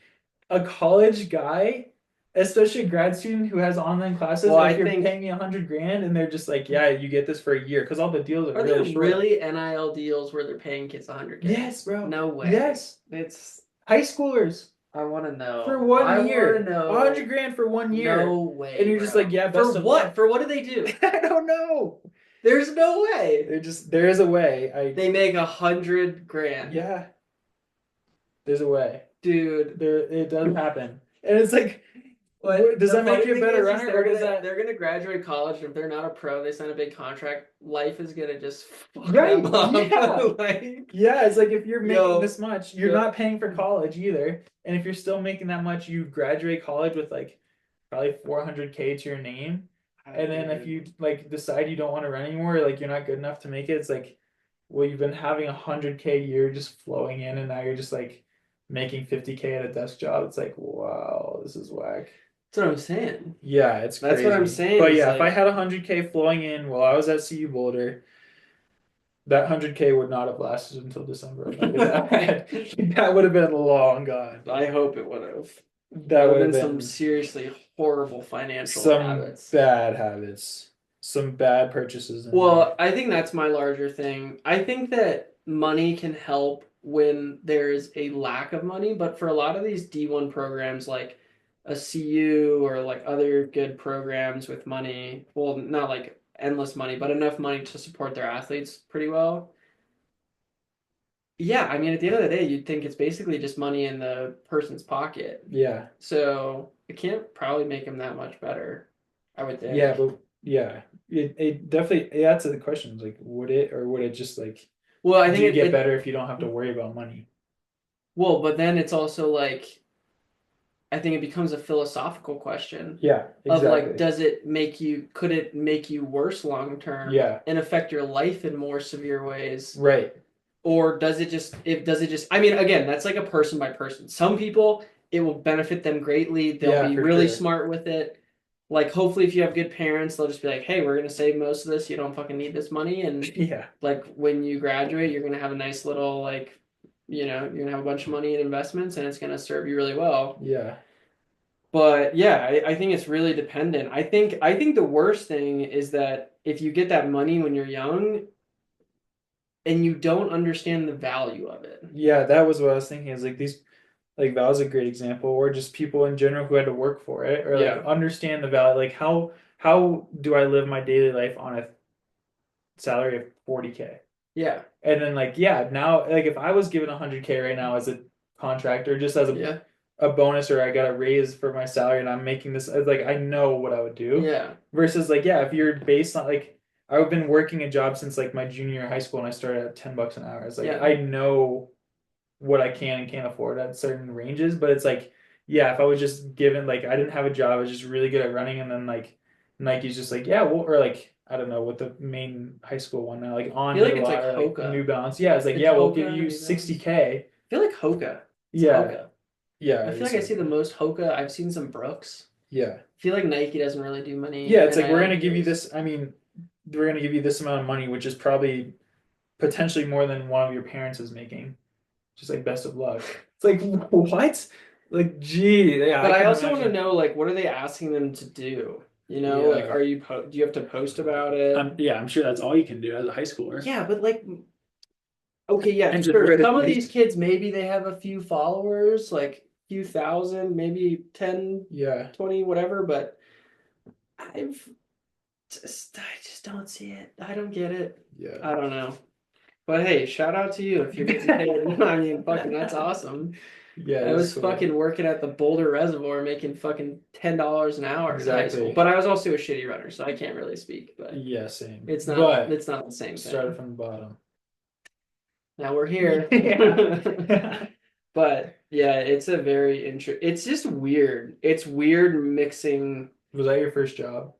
a college guy, especially a grad student who has online classes, Well, and I if you're think paying me 100 grand and they're just like, yeah, you get this for a year because all the deals are are there really short. really NIL deals where they're paying kids 100K? Yes, bro. No way. Yes. It's High schoolers I want to for know. one I want to year. A hundred know. grand for one No year. And way, you're just like, bro. yeah, For best of what? luck. For what do they do? I don't know. There's no way. There is a way. They make 100 grand. Yeah, there's a way. Dude. It does happen. And it's like, But does the that make funny you a thing better is runner or does that? they're gonna graduate college, and if they're not a pro, they sign a big contract. Life is gonna just fuck Right? them up. Yeah. Like, Yeah, it's like if you're making yo, this much, you're yo, not paying for college either. And if you're still making that much, you graduate college with like probably 400K to your name. And then if you like decide you don't want to run anymore, like you're not good enough to make it, it's like, well, you've been having 100K a year just flowing in, and now you're just like making 50K at a desk job. It's like, wow, this is whack. that's what I'm saying. Yeah, it's That's what I'm crazy. saying. But Is yeah, if I like, had 100K flowing in while I was at CU Boulder, that 100K would not have lasted until December. That would have been long gone. I hope it would have. That That would would have have been some been seriously horrible financial some habits. bad habits, some bad purchases in there. Well, I think that's my larger thing. I think that money can help when there's a lack of money, but for a lot of these D1 programs like a CU or like other good programs with money, well, not like endless money, but enough money to support their athletes pretty well. Yeah, I mean, at the end of the day, you'd think it's basically just money in the person's pocket. Yeah. So it can't probably make them that much better, I would Yeah, think. but yeah, it definitely, yeah, that's the question. Like, would it or would it just like Well, I Do think you get it better if you don't have to worry about money? well, but then it's also like I think it becomes a philosophical question Yeah, of like, exactly. does it make you, could it make you worse long term Yeah, and affect your life in more severe ways? right. Or does it just, if does it just, I mean, again, that's like a person by person. Some people, it will benefit them greatly. They'll Yeah, be for really sure. smart with it. Like, hopefully, if you have good parents, they'll just be like, hey, we're going to save most of this. You don't fucking need this money. And Yeah, like, when you graduate, you're going to have a nice little, like, you're going to have a bunch of money in investments and it's going to serve you really well. yeah. But yeah, I think it's really dependent. I think the worst thing is that if you get that money when you're young and you don't understand the value of it. Yeah, that was what I was thinking. Is like these, like that was a great example, or just people in general who had to work for it, or like Yeah. understand the value. Like how do I live my daily life on a salary of 40K? Yeah. And then like yeah, now like if I was given 100K right now as a contractor, just as Yeah. a bonus, or I got a raise for my salary and I'm making this, like I know what I would do. Yeah. Versus like yeah, if you're based on like I've been working a job since like my junior year of high school and I started at $10 an hour. It's like Yeah. I know what I can and can't afford at certain ranges, but it's like yeah, if I was just given like I didn't have a job, I was just really good at running, and then like Nike's just like yeah, well, or like I don't know what the main high school one now, like I On feel did like a it's lot, like or like Hoka. New Balance. Yeah, it's like It's yeah, we'll give Hoka, you New Balance. 60K. I feel like Hoka. It's Yeah, Hoka. yeah, I it feel is like I see the Hoka. most Hoka. I've seen some Brooks. Yeah. I feel like Nike doesn't really do many Yeah, it's like we're NIL gonna give you deals. this. I mean, we're gonna give you this amount of money, which is probably potentially more than one of your parents is making. Just like best of luck. It's like what? Like, gee, yeah, But I I can also want to imagine. know, like, what are they asking them to do? Like, Yeah. do you have to post about it? I'm sure that's all you can do as a high schooler. Yeah, but like, okay, yeah, And just sure. read Some of it. these kids, maybe they have a few followers, like few thousand, maybe 10, Yeah, 20, whatever, but I just don't see it. I don't get it. yeah. I don't know. But hey, shout out to you if you're getting paid. I mean, fucking, that's awesome. Yeah, I it's was cool. fucking working at the Boulder Reservoir making fucking $10 an hour in high school. Exactly. But I was also a shitty runner, so I can't really speak. But Yeah, same. it's not But it's not the same started thing. from the bottom. Now we're here. Yeah. But yeah, it's a very it's just weird. It's weird mixing Was that your first job?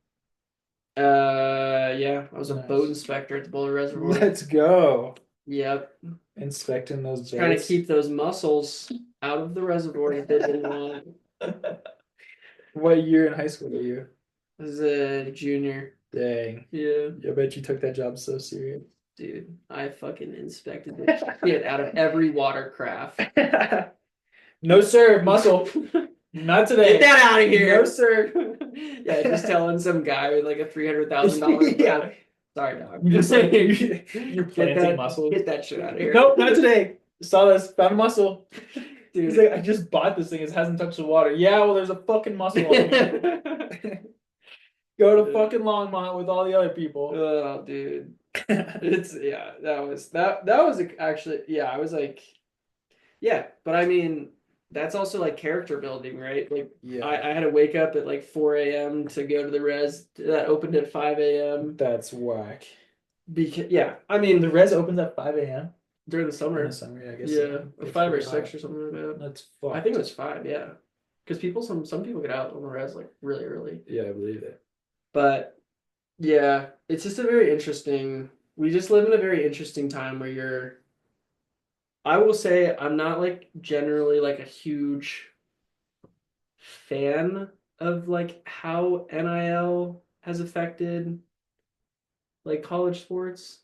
yeah, I was a boat Nice. inspector at the Boulder Reservoir. Let's go. Yep. Inspecting those Trying to boats. keep those mussels out of the reservoir that they didn't want. What year in high school were you? As a junior. Dang. Yeah. I bet you took that job so serious. Dude, I fucking inspected the shit out of every watercraft. No, sir, muscle. Not today. Get that out of here. No, sir. Yeah, just telling some guy with like a $300,000 Yeah. boat. Sorry, dog. You're just like, you're Get planting that, muscles. get that shit out of here. Nope, not today. Saw this, found a muscle. He's Dude. like, I just bought this thing. It hasn't touched the water. Yeah, well, there's a fucking muscle on here. Go to fucking Longmont with all the other people. Oh, dude. It's yeah, that was actually yeah, I was like yeah, but I mean that's also like character building, right? Like Yeah, I had to wake up at like 4 a.m. to go to the res that opened at 5 a.m. that's whack. Because yeah, I mean The res opens at 5 a.m. during the in the summer, summer. Yeah, I guess yeah, it's five or pretty six hot. or something like that. That's I think it fucked. was five, yeah, because some people get out on the res like really early, Yeah, I believe it. but yeah, it's just a very interesting. We just live in a very interesting time where you're. I will say I'm not like generally like a huge fan of like how NIL has affected like college sports.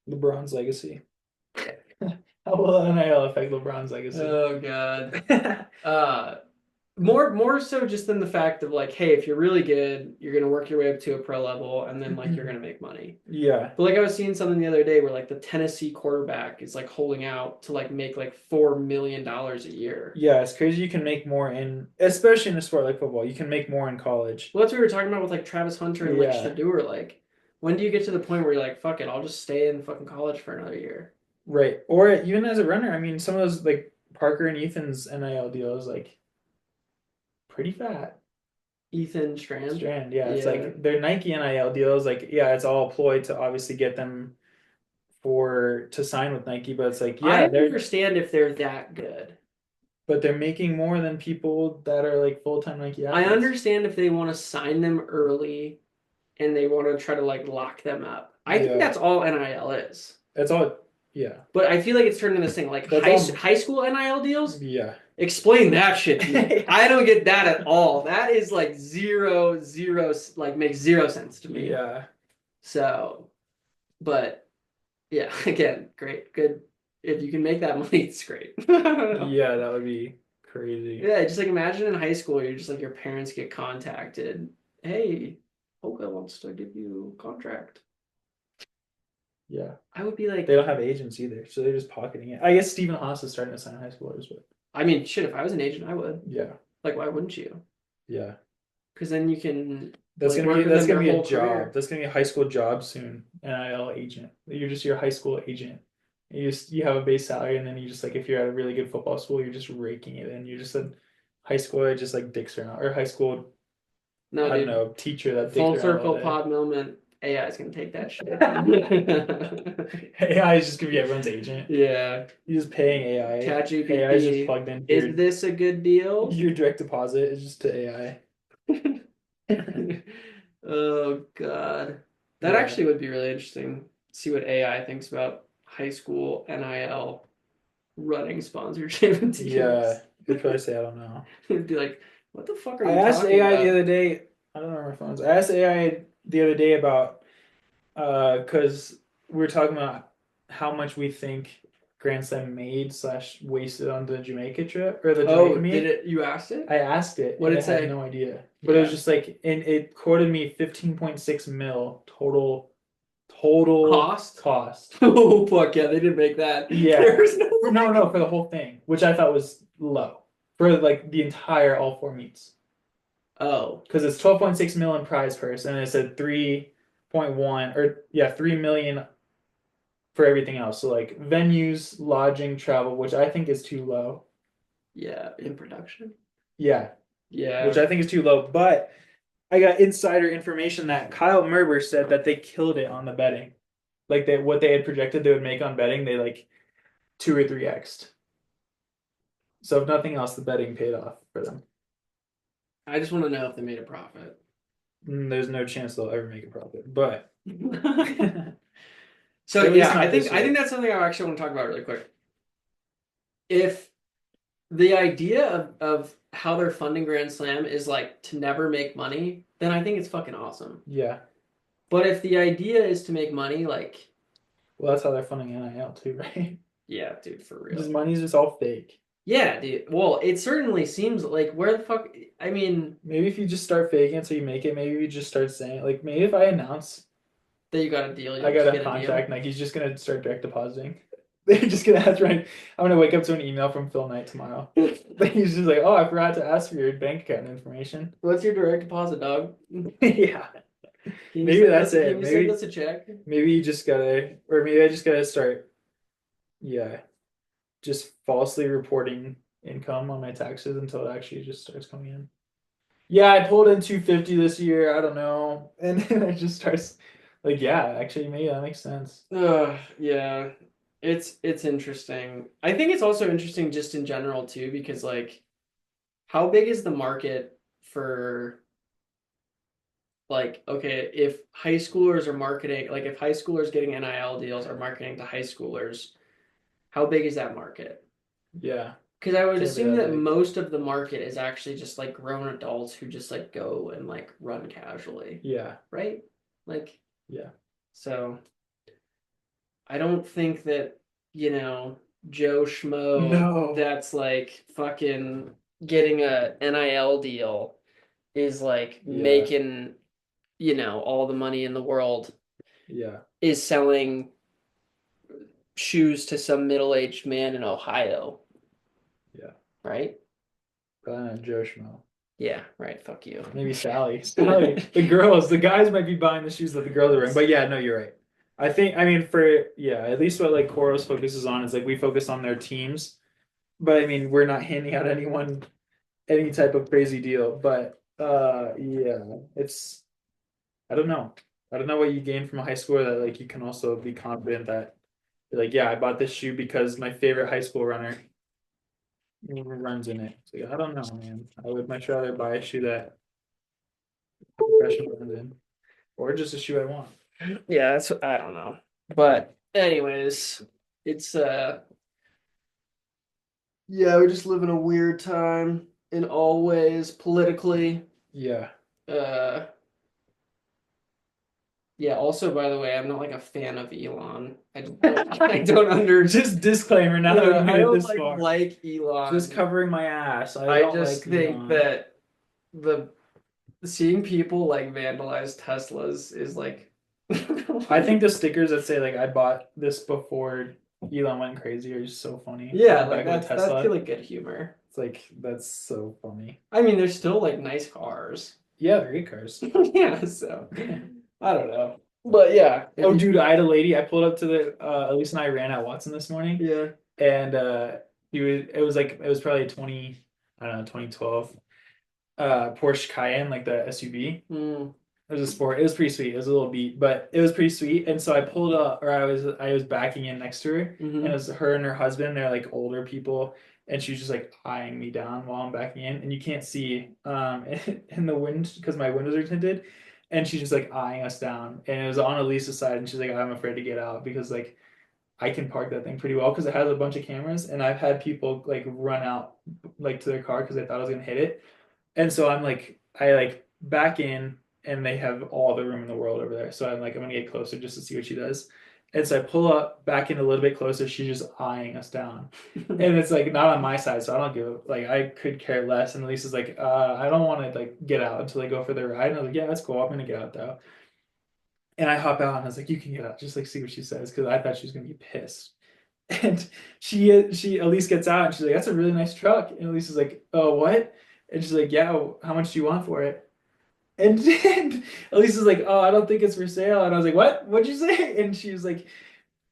LeBron's legacy. How will NIL affect LeBron's legacy? Oh God. Uh more so just than the fact of like, hey, if you're really good, you're gonna work your way up to a pro level and then like you're gonna make money. Yeah. But like I was seeing something the other day where like the Tennessee quarterback is like holding out to like make like $4 million a year. Yeah, it's crazy you can make more in, especially in a sport like football, you can make more in college. Well, that's what we were talking about with like Travis Hunter and like Yeah, Shador. Like, when do you get to the point where you're like, fuck it, I'll just stay in fucking college for another year? right. Or even as a runner, I mean, some of those like Parker and Ethan's NIL deals, like pretty fat. Ethan Strand. Strand, yeah, it's Yeah. like their Nike NIL deals, like yeah, it's all a ploy to obviously get them for to sign with Nike, but it's like, I yeah, understand if they're that good. but they're making more than people that are like full-time Nike I athletes. understand if they want to sign them early and they want to try to like lock them up. I think Yeah, that's all NIL is. that's all. Yeah, But I feel like it's turned into this thing like that's all. high school NIL deals. Yeah. Explain that shit to me. Yeah. I don't get that at all. That is like zero, like makes zero sense to me. Yeah. So, but yeah, again, great, good. If you can make that money, it's great. I don't know. Yeah, that would be crazy. Yeah, just like imagine in high school, you're just like your parents get contacted. Hey, Hoka wants to give you a contract. Yeah. I would be They like, don't have agents either, so they're just pocketing it. I guess Stephen Haas is starting to sign high schoolers, but I mean, shit, if I was an agent, I would. yeah. Like, why wouldn't you? Yeah. Because then you can That's like gonna be work with that's them gonna your be a whole job. career. That's gonna be a high school job soon. NIL agent. You're just your high school agent. You have a base salary, and then you just like if you're at a really good football school, you're just raking it in. You're just a high school that just like dicks around, or high school, No, I don't dude, know, teacher that dicks full around all circle day. pod moment. AI is gonna take that shit. AI is just gonna be everyone's agent. Yeah. You're just paying AI. AI is just ChatGPT, plugged into is this a good deal? your direct deposit is just to AI. Oh God. That Yeah. actually would be really interesting. See what AI thinks about high school NIL running sponsorship deals. Yeah. It'd probably say I don't know. It'd be like, what the fuck are I you asked talking AI the about? other day, I don't know my phones. I asked AI the other day about because we were talking about how much we think Grand Slam made slash wasted on the Jamaica trip or the Jamaica Oh, did meet. it? You asked it? I asked it What and did it it had say? no idea. But it was Yeah. just like and it quoted me 15.6 mil total Cost? cost. Oh fuck yeah, they didn't make that. Yeah. There's no No, way. no, for the whole thing, which I thought was low for like the entire all four meets. Oh, Because it's 12.6 million prize purse and it said 3.1 or yeah, 3 million for everything else. So like venues, lodging, travel, which I think is too low. yeah, in production. Yeah, which Yeah. I think is too low. But I got insider information that Kyle Merber said that they killed it on the betting. Like they what they had projected they would make on betting, they like 2 or 3x'd. So if nothing else, the betting paid off for them. I just want to know if they made a profit. There's no chance they'll ever make a profit, but So at least yeah, not this I think year. that's something I actually want to talk about really quick. If the idea of how they're funding Grand Slam is like to never make money, then I think it's fucking awesome. Yeah. But if the idea is to make money, like, Well, that's how they're funding NIL too, right? yeah, dude, for Just real. money's just all fake. Yeah, dude. Well, it certainly seems like where the fuck, I mean, Maybe if you just start faking it so you make it, maybe you just start saying like maybe if I announce that you got a deal, I you'll got just a get a contract, deal. Nike's just gonna start direct depositing. They're just gonna have to write. I'm gonna wake up to an email from Phil Knight tomorrow. He's just like, oh, I forgot to ask for your bank account information. What's your direct deposit, dog? Yeah, maybe that's Can it. you send Maybe us a check? maybe you just gotta, or maybe I just gotta start. Yeah, just falsely reporting income on my taxes until it actually just starts coming in. Yeah, I pulled in 250 this year. I don't know, and then it just starts like, yeah, actually, maybe that makes sense. Yeah. It's interesting. I think it's also interesting just in general too, because like how big is the market for like, okay, if high schoolers are marketing, like if high schoolers getting NIL deals are marketing to high schoolers, how big is that market? Yeah, Because I would can't be assume that that big. most of the market is actually just like grown adults who just like go and like run casually, Yeah, right? Like, yeah. so I don't think that, Joe Schmo No. that's like fucking getting a NIL deal is like Yeah, making, all the money in the world yeah, is selling shoes to some middle-aged man in Ohio, yeah. right? Probably not Joe Schmo. Yeah, right. Fuck you. Maybe Sally. Sally. The guys might be buying the shoes that the girls are wearing. But yeah, no, you're right. I mean, at least what like Koros focuses on is like we focus on their teams. But I mean, we're not handing out anyone any type of crazy deal. But yeah, I don't know. I don't know what you gain from a high schooler that like you can also be confident that Be like, yeah, I bought this shoe because my favorite high school runner runs in it. It's like, I don't know, man. I would much rather buy a shoe that a professional runs in, or just a shoe I want. Yeah, that's I don't know. But anyways, it's yeah, we just live in a weird time in all ways, politically. Yeah. Uh yeah, also by the way, I'm not like a fan of Elon. I don't Just disclaimer now that we I made it don't this far. like Just Elon. covering my ass. I I don't just like think Elon. that the seeing people like vandalize Teslas is like I think the stickers that say like I bought this before Elon went crazy are just so funny. Like yeah, the like back of a that's Tesla. feel like good humor. It's like that's so funny. I mean, they're still like nice cars. Yeah, they're great cars. Yeah, so I don't know. But yeah, if Oh, you, dude, I had a lady. I pulled up to the Elise and I ran at Watson this morning, yeah. and it was probably 20, I don't know, 2012 Porsche Cayenne, like the SUV. Mm, It was a sport. It was pretty sweet. It was a little beat, but it was pretty sweet. And so I pulled up, or I was backing in next to her, and it hmm was her and her husband. They're like older people, and she's just like eyeing me down while I'm backing in, and you can't see in the wind because my windows are tinted, and she's just like eyeing us down. And it was on Elisa's side, and she's like, I'm afraid to get out because like I can park that thing pretty well because it has a bunch of cameras, and I've had people like run out like to their car because they thought I was gonna hit it. And so I like back in and they have all the room in the world over there. So I'm like, I'm gonna get closer just to see what she does. And so I pull up back in a little bit closer. She's just eyeing us down. And it's like not on my side, so I don't give like I could care less. And Lisa's like, I don't want to like get out until they go for their ride. And I was like, yeah, that's cool. I'm gonna get out though. And I hop out and I was like, you can get out, just like see what she says, because I thought she was gonna be pissed. And she Elise gets out and she's like, that's a really nice truck. And Elise is like, oh, what? And she's like, yeah, how much do you want for it? And Elise is like, oh, I don't think it's for sale. And I was like, what? What'd you say? And she was like,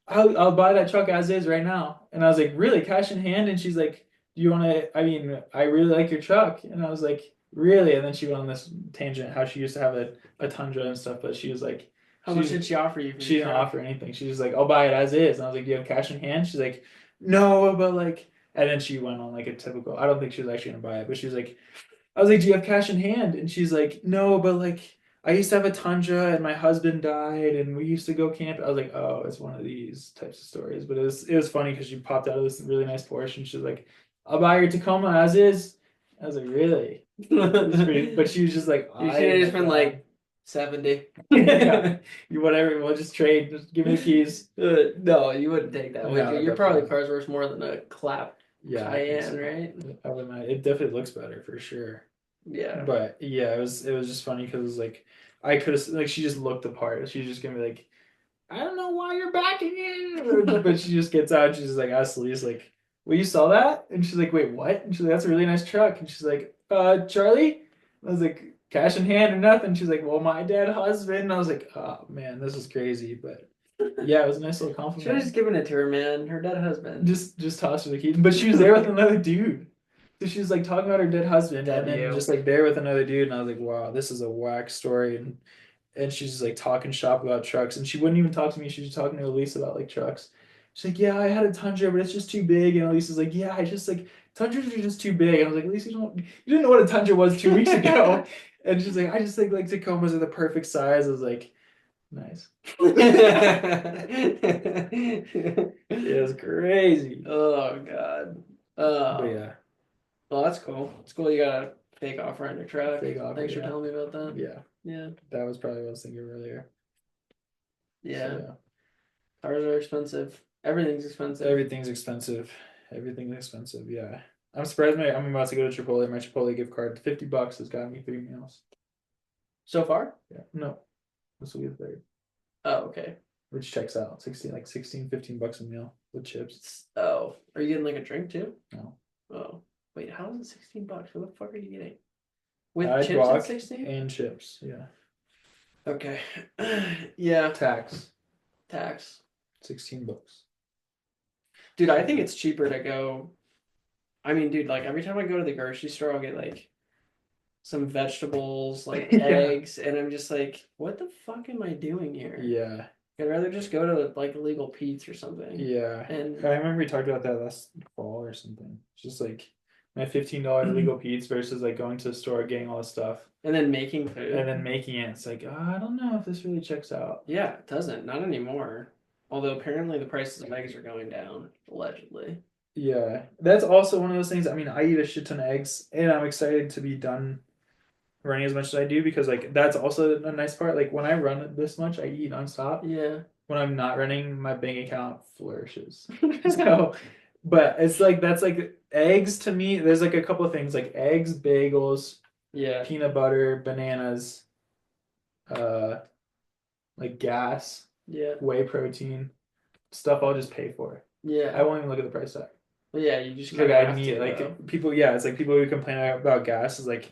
I'll buy that truck as is right now. And I was like, really, cash in hand? And she's like, do you want to? I mean, I really like your truck. And I was like, really? And then she went on this tangent how she used to have a Tundra and stuff, but she was like, How much did she offer you for she your didn't truck? offer anything. She's just like, I'll buy it as is. And I was like, do you have cash in hand? She's like, no, but like, and then she went on like a typical. I don't think she was actually gonna buy it, but she was like, I was like, do you have cash in hand? And she's like, no, but like, I used to have a Tundra and my husband died and we used to go camp. I was like, oh, it's one of these types of stories. But it was funny because she popped out of this really nice Porsche and she's like, I'll buy your Tacoma as is. I was like, really? But she was just like You should eyeing have just it been down. like 70. Yeah, you whatever. We'll just trade. Just give me the keys. No, you wouldn't take that, would you? No, Your probably definitely. car's worth more than a clap Yeah, I think Cayenne, so. right? I would imagine it definitely looks better for sure. Yeah. But yeah, it was just funny because it was like I could have like she just looked the part. She's just gonna be like, I don't know why you're backing in, but she just gets out. And she's just like, ask Louise like, well, you saw that? And she's like, wait, what? And she's like, that's a really nice truck. And she's like, Charlie? And I was like, cash in hand or nothing. She's like, well, my dead husband. And I was like, oh man, this is crazy. But yeah, it was a nice little Should have just compliment. given it to her, man. Her dead husband. Just tossed her the key. But she was there with another dude. So she was like talking about her dead husband and then W. just like there with another dude. And I was like, wow, this is a whack story. And she's just like talking shop about trucks. And she wouldn't even talk to me. She was talking to Elise about like trucks. She's like, yeah, I had a Tundra, but it's just too big. And Elise is like, yeah, I just like Tundras are just too big. And I was like, Elise, you didn't know what a Tundra was 2 weeks ago. And she's like, I just think like Tacomas are the perfect size. I was like, nice. It was crazy. Oh God. But yeah, Well, that's cool. It's cool you got a fake offer on your truck. fake offer. Thanks for Yeah, telling me about that. yeah. Yeah. That was probably what I was thinking earlier. Yeah. So yeah, Cars are expensive. Everything's expensive. everything's expensive. Everything's expensive. Yeah. I'm surprised I'm about to go to Chipotle. My Chipotle gift card, $50 has got me 3 meals. So far? Yeah. No, this will be the third, Oh, okay. which checks out. 16, 15 bucks a meal with chips. Oh, are you getting like a drink too? No. Oh, wait, how is it 16 bucks? What the fuck are you getting? With I chips at guac 16? and chips. Yeah. Okay. Yeah, Tax, tax. $16. Dude, I think it's cheaper to go. I mean, dude, like every time I go to the grocery store, I'll get like some vegetables, like Yeah. eggs, and I'm just like, what the fuck am I doing here? Yeah. I'd rather just go to like illegal Pete's or something Yeah. I and remember we talked about that last fall or something. It's just like my $15 illegal Pete's versus like going to the store, getting all this stuff, and then making and food. then making it. It's like, I don't know if this really checks out. Yeah, it doesn't. Not anymore. Although apparently the prices of eggs are going down, allegedly. Yeah. That's also one of those things. I mean, I eat a shit ton of eggs, and I'm excited to be done running as much as I do because like that's also a nice part. Like when I run this much, I eat nonstop. Yeah. When I'm not running, my bank account flourishes. So, but it's like that's like eggs to me. There's like a couple of things like eggs, bagels, Yeah. peanut butter, bananas, uh, like gas, Yeah. whey protein, stuff I'll just pay for. I Yeah. won't even look at the price tag. But yeah, you just It's like kind of I have need to though. like people. Yeah, it's like people who complain about gas is like,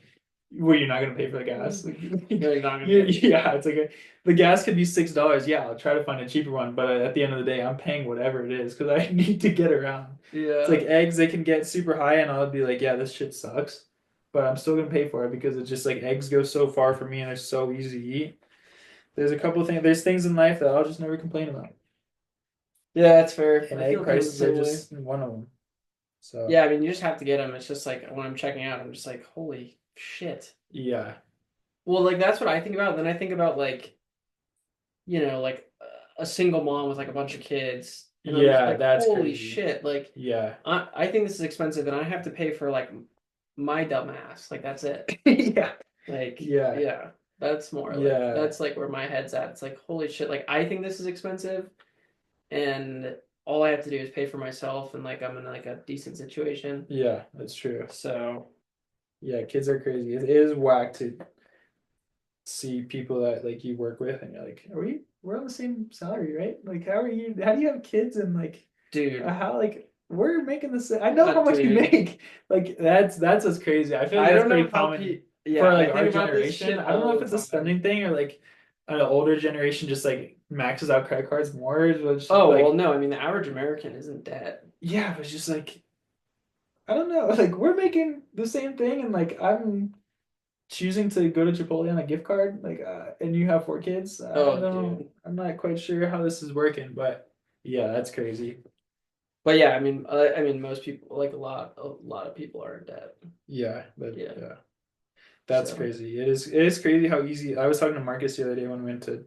well, you're not gonna pay for the gas. Like, No, you're not gonna pay. yeah, it's like the gas could be $6. Yeah, I'll try to find a cheaper one, but at the end of the day, I'm paying whatever it is because I need to get around. It's like Yeah. eggs; they can get super high, and I'll be like, yeah, this shit sucks, but I'm still gonna pay for it because it's just like eggs go so far for me and they're so easy to eat. There's a couple of things. There's things in life that I'll just never complain about, Yeah, that's fair. and I egg feel kind of the prices are same way. just one of them. So Yeah, I mean, you just have to get them. It's just like when I'm checking out, I'm just like, holy shit. yeah, Well, like that's what I think about. Then I think about like, like a single mom with like a bunch of kids, and I'm just yeah, like, that's holy crazy. shit. Like, Yeah. I think this is expensive, and I have to pay for like my dumb ass. Like that's it. Yeah. Like, Yeah. yeah, that's more like Yeah. that's like where my head's at. It's like, holy shit. Like I think this is expensive, and all I have to do is pay for myself, and like I'm in like a decent situation. Yeah, that's true. So Yeah, kids are crazy. It is whack to see people that like you work with and you're like, we're on the same salary, right? Like how do you have kids and like dude, how like we're making the same I know how much you dude, make. Like that's what's crazy. I feel like I that's don't know pretty how common yeah, for I like think our about this generation. shit I don't know all if the it's a time. spending thing or like an older generation just like maxes out credit cards more. It's just Oh, well, like no, I mean the average American isn't dead. yeah, but it's just like I don't know. Like we're making the same thing and like I'm choosing to go to Chipotle on a gift card, like, and you have four kids, I Oh, don't, dude. I'm not quite sure how this is working, but yeah, that's crazy. But yeah, I mean most people like a lot of people are in debt. Yeah, but Yeah. yeah, that's So crazy. It is crazy how easy. I was talking to Marcus the other day when we went to,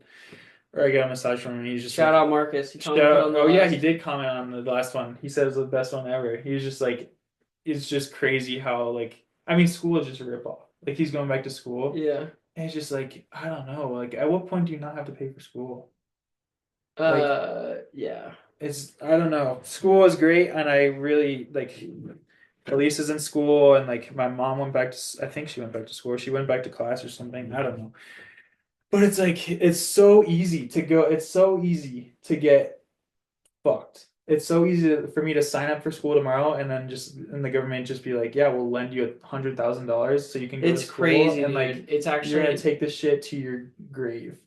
or I got a massage from him, and he's just shout like, out Marcus. He shout commented out. on the Oh yeah, he last. did comment on the last one. He said it was the best one ever. He was just like, it's just crazy how like, I mean, school is just a rip off. Like he's going back to school, Yeah. and it's just like, I don't know. Like, at what point do you not have to pay for school? Like Yeah. it's I don't know. School is great, and I really like. Elise is in school, and like my mom went back to. I think she went back to school. Or she went back to class or something. I don't know. But it's like it's so easy to go. It's so easy to get fucked. It's so easy for me to sign up for school tomorrow, and then just and the government just be like, yeah, we'll lend you $100,000 so you can go to It's school, crazy, and like dude. It's you're gonna actually take this shit to your grave.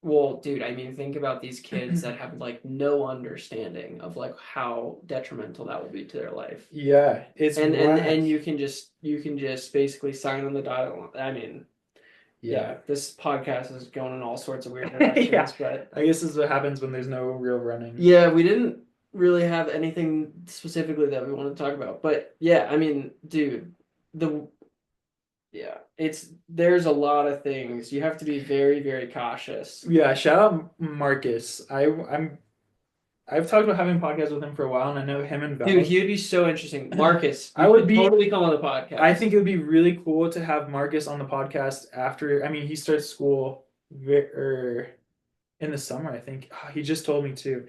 well, dude, I mean think about these kids that have like no understanding of like how detrimental that will be to their life. Yeah, it's And whack. you can just basically sign on the dotted line. I mean, Yeah. yeah, this podcast is going in all sorts of weird Yeah. directions, but I guess this is what happens when there's no real running. yeah, we didn't really have anything specifically that we wanted to talk about. But yeah, I mean, dude, the yeah, there's a lot of things. You have to be very, very cautious. Yeah, shout out Marcus. I've talked about having a podcast with him for a while, and I know him and Dude, Val. he would be so interesting. Marcus, I you would should be. totally come on the I podcast. think it would be really cool to have Marcus on the podcast after. I mean, he starts school in the summer. I think. He just told me too.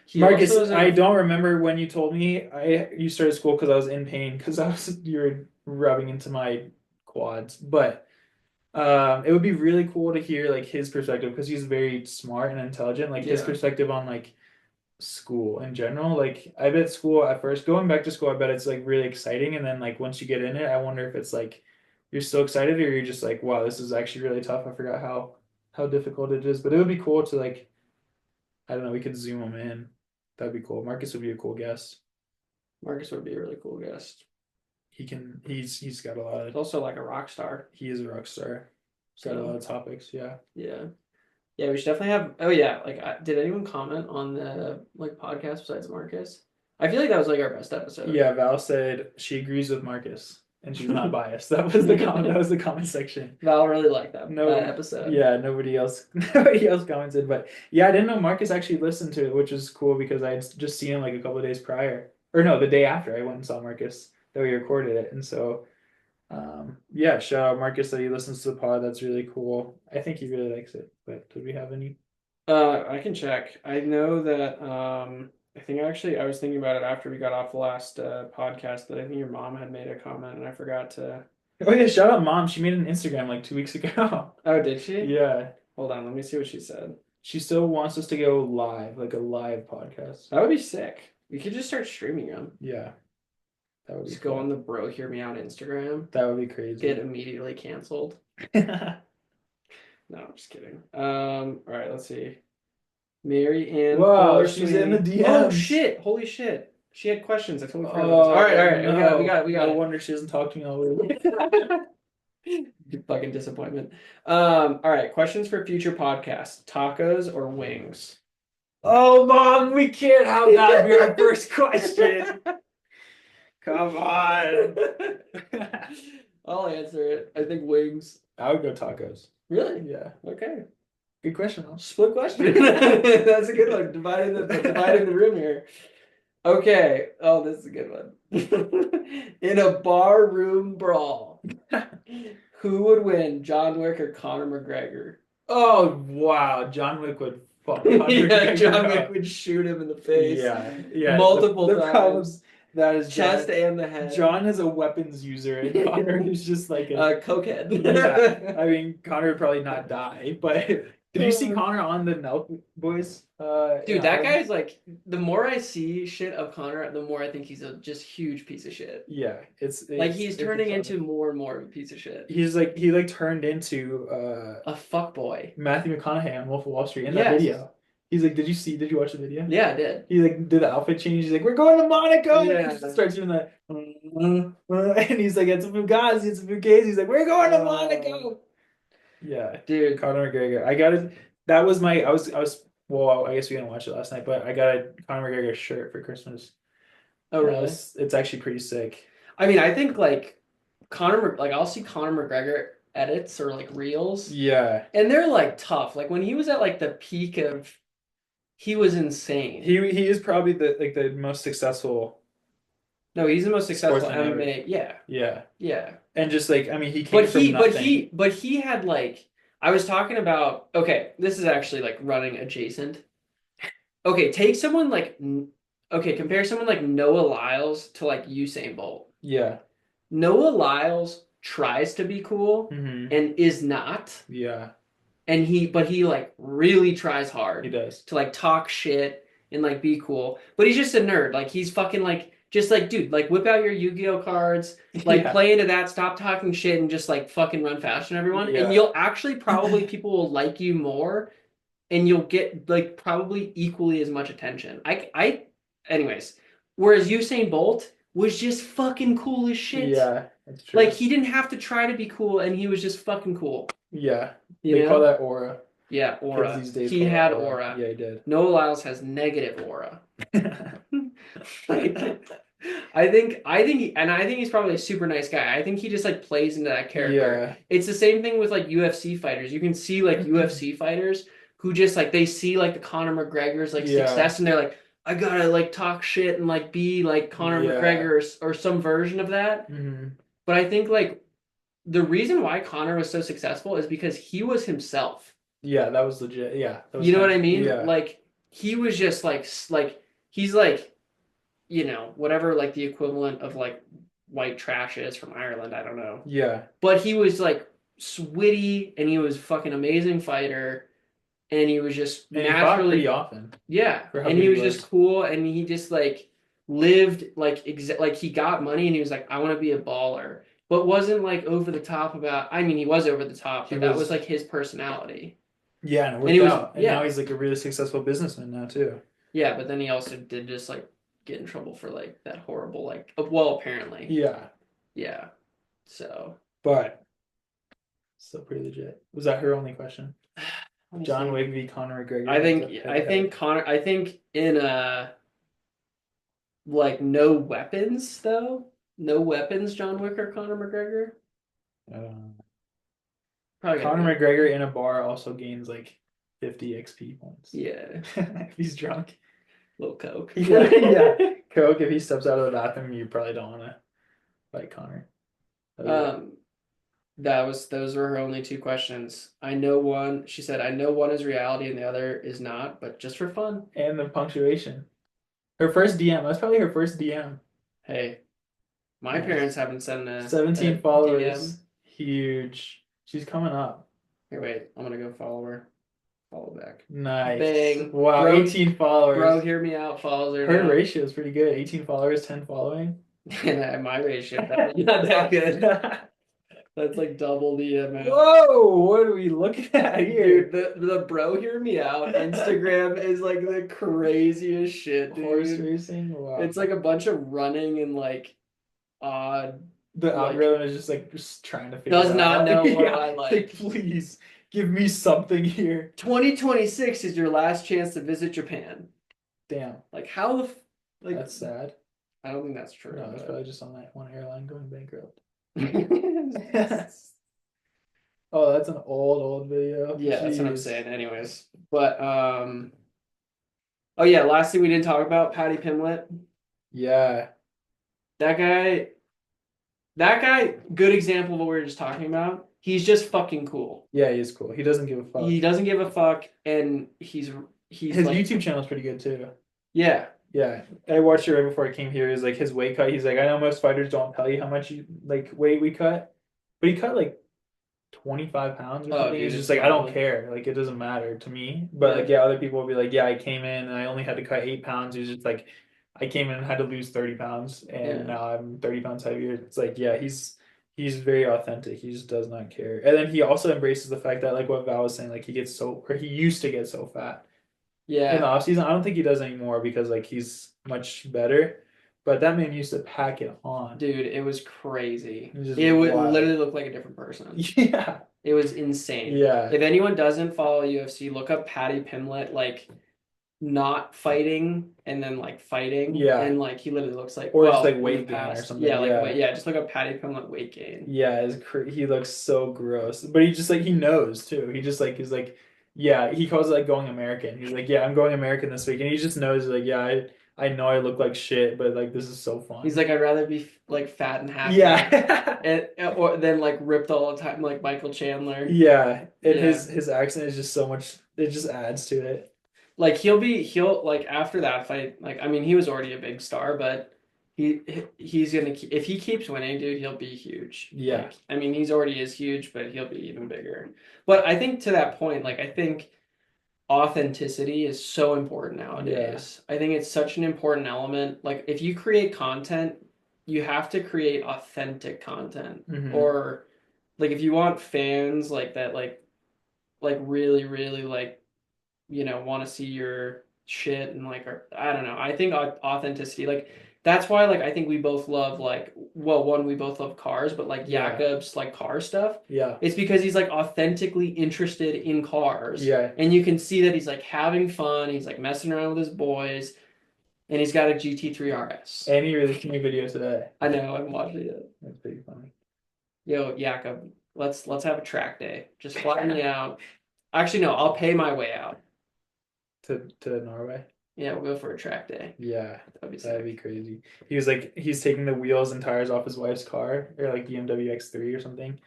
He also Marcus, is in I a don't remember when you told me you started school because I was in pain because you were rubbing into my quads, but. It would be really cool to hear like his perspective because he's very smart and intelligent. Like his yeah. perspective on like school in general. Like I bet school at first, going back to school, I bet it's like really exciting, and then like once you get in it, I wonder if it's like you're still excited or you're just like, wow, this is actually really tough. I forgot how difficult it is. But it would be cool to like I don't know, we could zoom him in. That'd be cool. Marcus would be a cool guest. Marcus would be a really cool guest. He's got a lot He's of also like a rock star. he is a rock star. Got a lot So of topics, yeah. yeah. Yeah, we should definitely have. Oh yeah, like did anyone comment on the like podcast besides Marcus? I feel like that was like our best episode. Yeah, Val said she agrees with Marcus and she's not biased. That was the comment. That was the comment section. Val really liked that No, episode. yeah, nobody else, nobody else commented. But yeah, I didn't know Marcus actually listened to it, which was cool because I had just seen him like a couple of days prior, or no, the day after I went and saw Marcus that we recorded it, and so yeah, shout out Marcus that he listens to the pod. That's really cool. I think he really likes it. But did we have any? I can check. I know that I think actually I was thinking about it after we got off the last podcast that I think your mom had made a comment and I forgot to. Oh yeah, shout out mom. She made an Instagram like 2 weeks ago. Oh, did she? Yeah, Hold on, let me see what she said. she still wants us to go live, like a live podcast. That would be sick. We could just start streaming them. Yeah, that would be Just go cool. on the Bro Hear Me Out Instagram. That would be crazy. Get immediately canceled. No, I'm just kidding. All right, let's see. Mary Ann Wow, Fuller she's in the Sweeney. Oh DMs. shit! Holy shit! She had questions. I totally forgot about this. Oh, All right. no. We No got wonder she doesn't talk to me all week. it. Fucking disappointment. All right. Questions for future podcasts: tacos or wings? Oh, mom, we can't have that be our first question. Come on. I'll answer it. I think wings. I would go tacos. Really? Yeah. Okay. Good question, huh? Split question. That's a good one. Dividing the room here. Okay. Oh, this is a good one. In a bar room brawl, who would win, John Wick or Conor McGregor? Oh, wow. John Wick would fuck Conor Yeah, McGregor John up. Wick would shoot him in the face. Yeah. Multiple the problem times. that is Chest John, and the head. John is a weapons user, and Conor is just like a cokehead. yeah. I mean, Conor would probably not die, but did you see Conor on the Nelk Boys? Dude, in that Ireland? guy's like, the more I see shit of Conor, the more I think he's a just huge piece of shit. Yeah, Like he's turning exciting. into more and more of a piece of shit. He like turned into A fuck boy. Matthew McConaughey on Wolf of Wall Street in that Yes. video. He's like, did you watch the video? Yeah, I did. He like did the outfit change. He's like, we're going to Monaco. Yeah. And he starts doing that. And he's like, it's a Fugazi, it's a Fugazi. He's like, we're going to Monaco. Yeah, Dude. Conor McGregor. I got it. That was my. I was. Well, I guess we didn't watch it last night, but I got a Conor McGregor shirt for Christmas. Oh, really? It's actually pretty sick. I mean, I think like I'll see Conor McGregor edits or like reels, Yeah, and they're like tough. Like when he was at like the peak of, he was insane. he is probably the most successful. No, he's the most successful Sportsman ever. MMA. Yeah, Yeah, yeah. and just like I mean, he came from nothing. But he had like, I was talking about. Okay, this is actually like running adjacent. Okay, compare someone like Noah Lyles to like Usain Bolt. Yeah. Noah Lyles tries to be cool Mm-hmm. and is not. Yeah, And but he like really tries hard he does. to like talk shit and like be cool. But he's just a nerd. Like he's fucking like just like dude, like whip out your Yu-Gi-Oh cards, like Yeah. play into that, stop talking shit and just like fucking run faster than everyone. Yeah. And you'll actually probably people will like you more and you'll get like probably equally as much attention. Anyways, whereas Usain Bolt was just fucking cool as shit. Yeah, that's true. Like he didn't have to try to be cool and he was just fucking cool. Yeah, You they know? call that aura. Yeah, aura. Kids these days He call it had aura. Yeah, he did. Noah Lyles has negative aura. Like, I think he's probably a super nice guy. I think he just like plays into that character. Yeah. It's the same thing with like UFC fighters. You can see like UFC fighters who just like they see like the Conor McGregor's like Yeah. success and they're like, I gotta like talk shit and like be like Conor Yeah. McGregor or some version of that. Mm-hmm. But I think like the reason why Conor was so successful is because he was himself. Yeah, that was legit. Yeah, that was You know what nice. I mean? Yeah. Like he was just like he's like, whatever like the equivalent of like white trash is from Ireland. I don't know. Yeah. But he was like witty and he was fucking amazing fighter and he was just And he fought naturally pretty often. yeah. For how And he big was he just cool and he just like lived like like he got money and he was like I want to be a baller. But wasn't like over the top about I mean he was over the top, but that was like his personality. Yeah, and it worked he was- out. And yeah. now he's like a really successful businessman now too. Yeah, but then he also did just like get in trouble for like that horrible like well apparently. Yeah, Yeah. So but still pretty legit. Was that her only question? John Honestly, Wick v. Conor I McGregor, think head I to head. think Connor. I think in like no weapons though. No weapons, John Wick or Conor McGregor. Uh, Probably gotta Conor go. McGregor in a bar also gains like 50 XP points Yeah, if he's drunk. little coke. Yeah, yeah. Coke, if he steps out of the bathroom, you probably don't want to fight Conor. Oh yeah. Um, those were her only two questions. I know one. She said, "I know one is reality and the other is not, but just for fun." And the punctuation. Her first DM. That's probably her first DM. Hey, my parents Nice. haven't sent a 17 DM. followers. Huge. She's coming up. Here, wait. I'm gonna go follow her. Follow back. Nice. Bang, Wow, bro. 18 Bro, followers. hear me out. Follows her Her now. ratio is pretty good. 18 followers, 10 following. And my ratio definitely not that good. That's like double the amount. Whoa, what are we looking at Dude, here? the bro hear me out. Instagram is like the craziest shit, Horse dude. racing? Wow. It's like a bunch of running and like odd, The like algorithm is just like just trying to figure does that not out. know what Yeah, I like like. please give me something here. 2026 is your last chance to visit Japan. Damn, Like how the like that's sad. I don't think that's true, No, it's but probably just on that one airline going bankrupt. yeah, Oh, that's an old video. that's what I'm Jeez. saying. Anyways, but oh yeah, last thing we didn't talk about, Patty Pimlet. Yeah. That guy, that guy, good example of what we were just talking about. He's just fucking cool. Yeah, he's cool. He doesn't give a fuck. He doesn't give a fuck, and he's His like, YouTube channel is pretty good too. yeah, Yeah. I watched it right before I came here. Is like his weight cut. He's like, I know most fighters don't tell you how much you like weight we cut, but he cut like 25 pounds or oh something. dude, He's just it's like, I don't gnarly. care. Like, it doesn't matter to me. But like, Yeah, yeah, other people will be like, yeah, I came in and I only had to cut 8 pounds. He's just like, I came in and had to lose 30 pounds and yeah, now I'm 30 pounds heavier. It's like, yeah, he's very authentic. He just does not care. And then he also embraces the fact that like what Val was saying, like he gets so or he used to get so fat in the yeah, off season. I don't think he does anymore because like he's much better. But that man used to pack it on. dude, it was crazy. It was just It would wild. literally look like a different person. Yeah. It was insane. Yeah. If anyone doesn't follow UFC, look up Patty Pimlet, like not fighting and then like fighting, Yeah. and like he literally looks like Or just like well in the weight gain or past, something. yeah, like Yeah. wait, yeah, just look up Patty Pimlet weight gain. Yeah, he looks so gross. But he just like he knows too. He just like he's like yeah, he calls it like going American. He's like, yeah, I'm going American this week. And he just knows like, yeah, I know I look like shit, but like this is so He's fun. like, I'd rather be like fat and happy Yeah. and or than like ripped all the time like Michael Chandler. Yeah. And Yeah. his accent is just so much it just adds to it. Like he'll like after that fight, like I mean he was already a big star, but he's gonna if he keeps winning, dude, he'll be huge. Yeah. Like I mean he's already is huge, but he'll be even bigger. But I think to that point, like I think authenticity is so important Yeah. nowadays. I think it's such an important element. Like if you create content, you have to create authentic content. Hmm. Or like if you want fans like that like really really like want to see your shit and like or, I don't know. I think authenticity like that's why like I think we both love like well one we both love cars but like Yeah. Jakob's like car stuff. Yeah. It's because he's like authentically interested in cars Yeah. and you can see that he's like having fun, he's like messing around with his boys and he's got a GT3 RS. And he released a new video today. I know, I'm watching it. That's pretty funny. Yo, Jakob, let's have a track day. Just fly me out. Actually no, I'll pay my way out. To Norway. Yeah, we'll go for a track day. Yeah, That'd be that'd sick. be crazy. He was like, he's taking the wheels and tires off his wife's car, or like BMW X3 or something,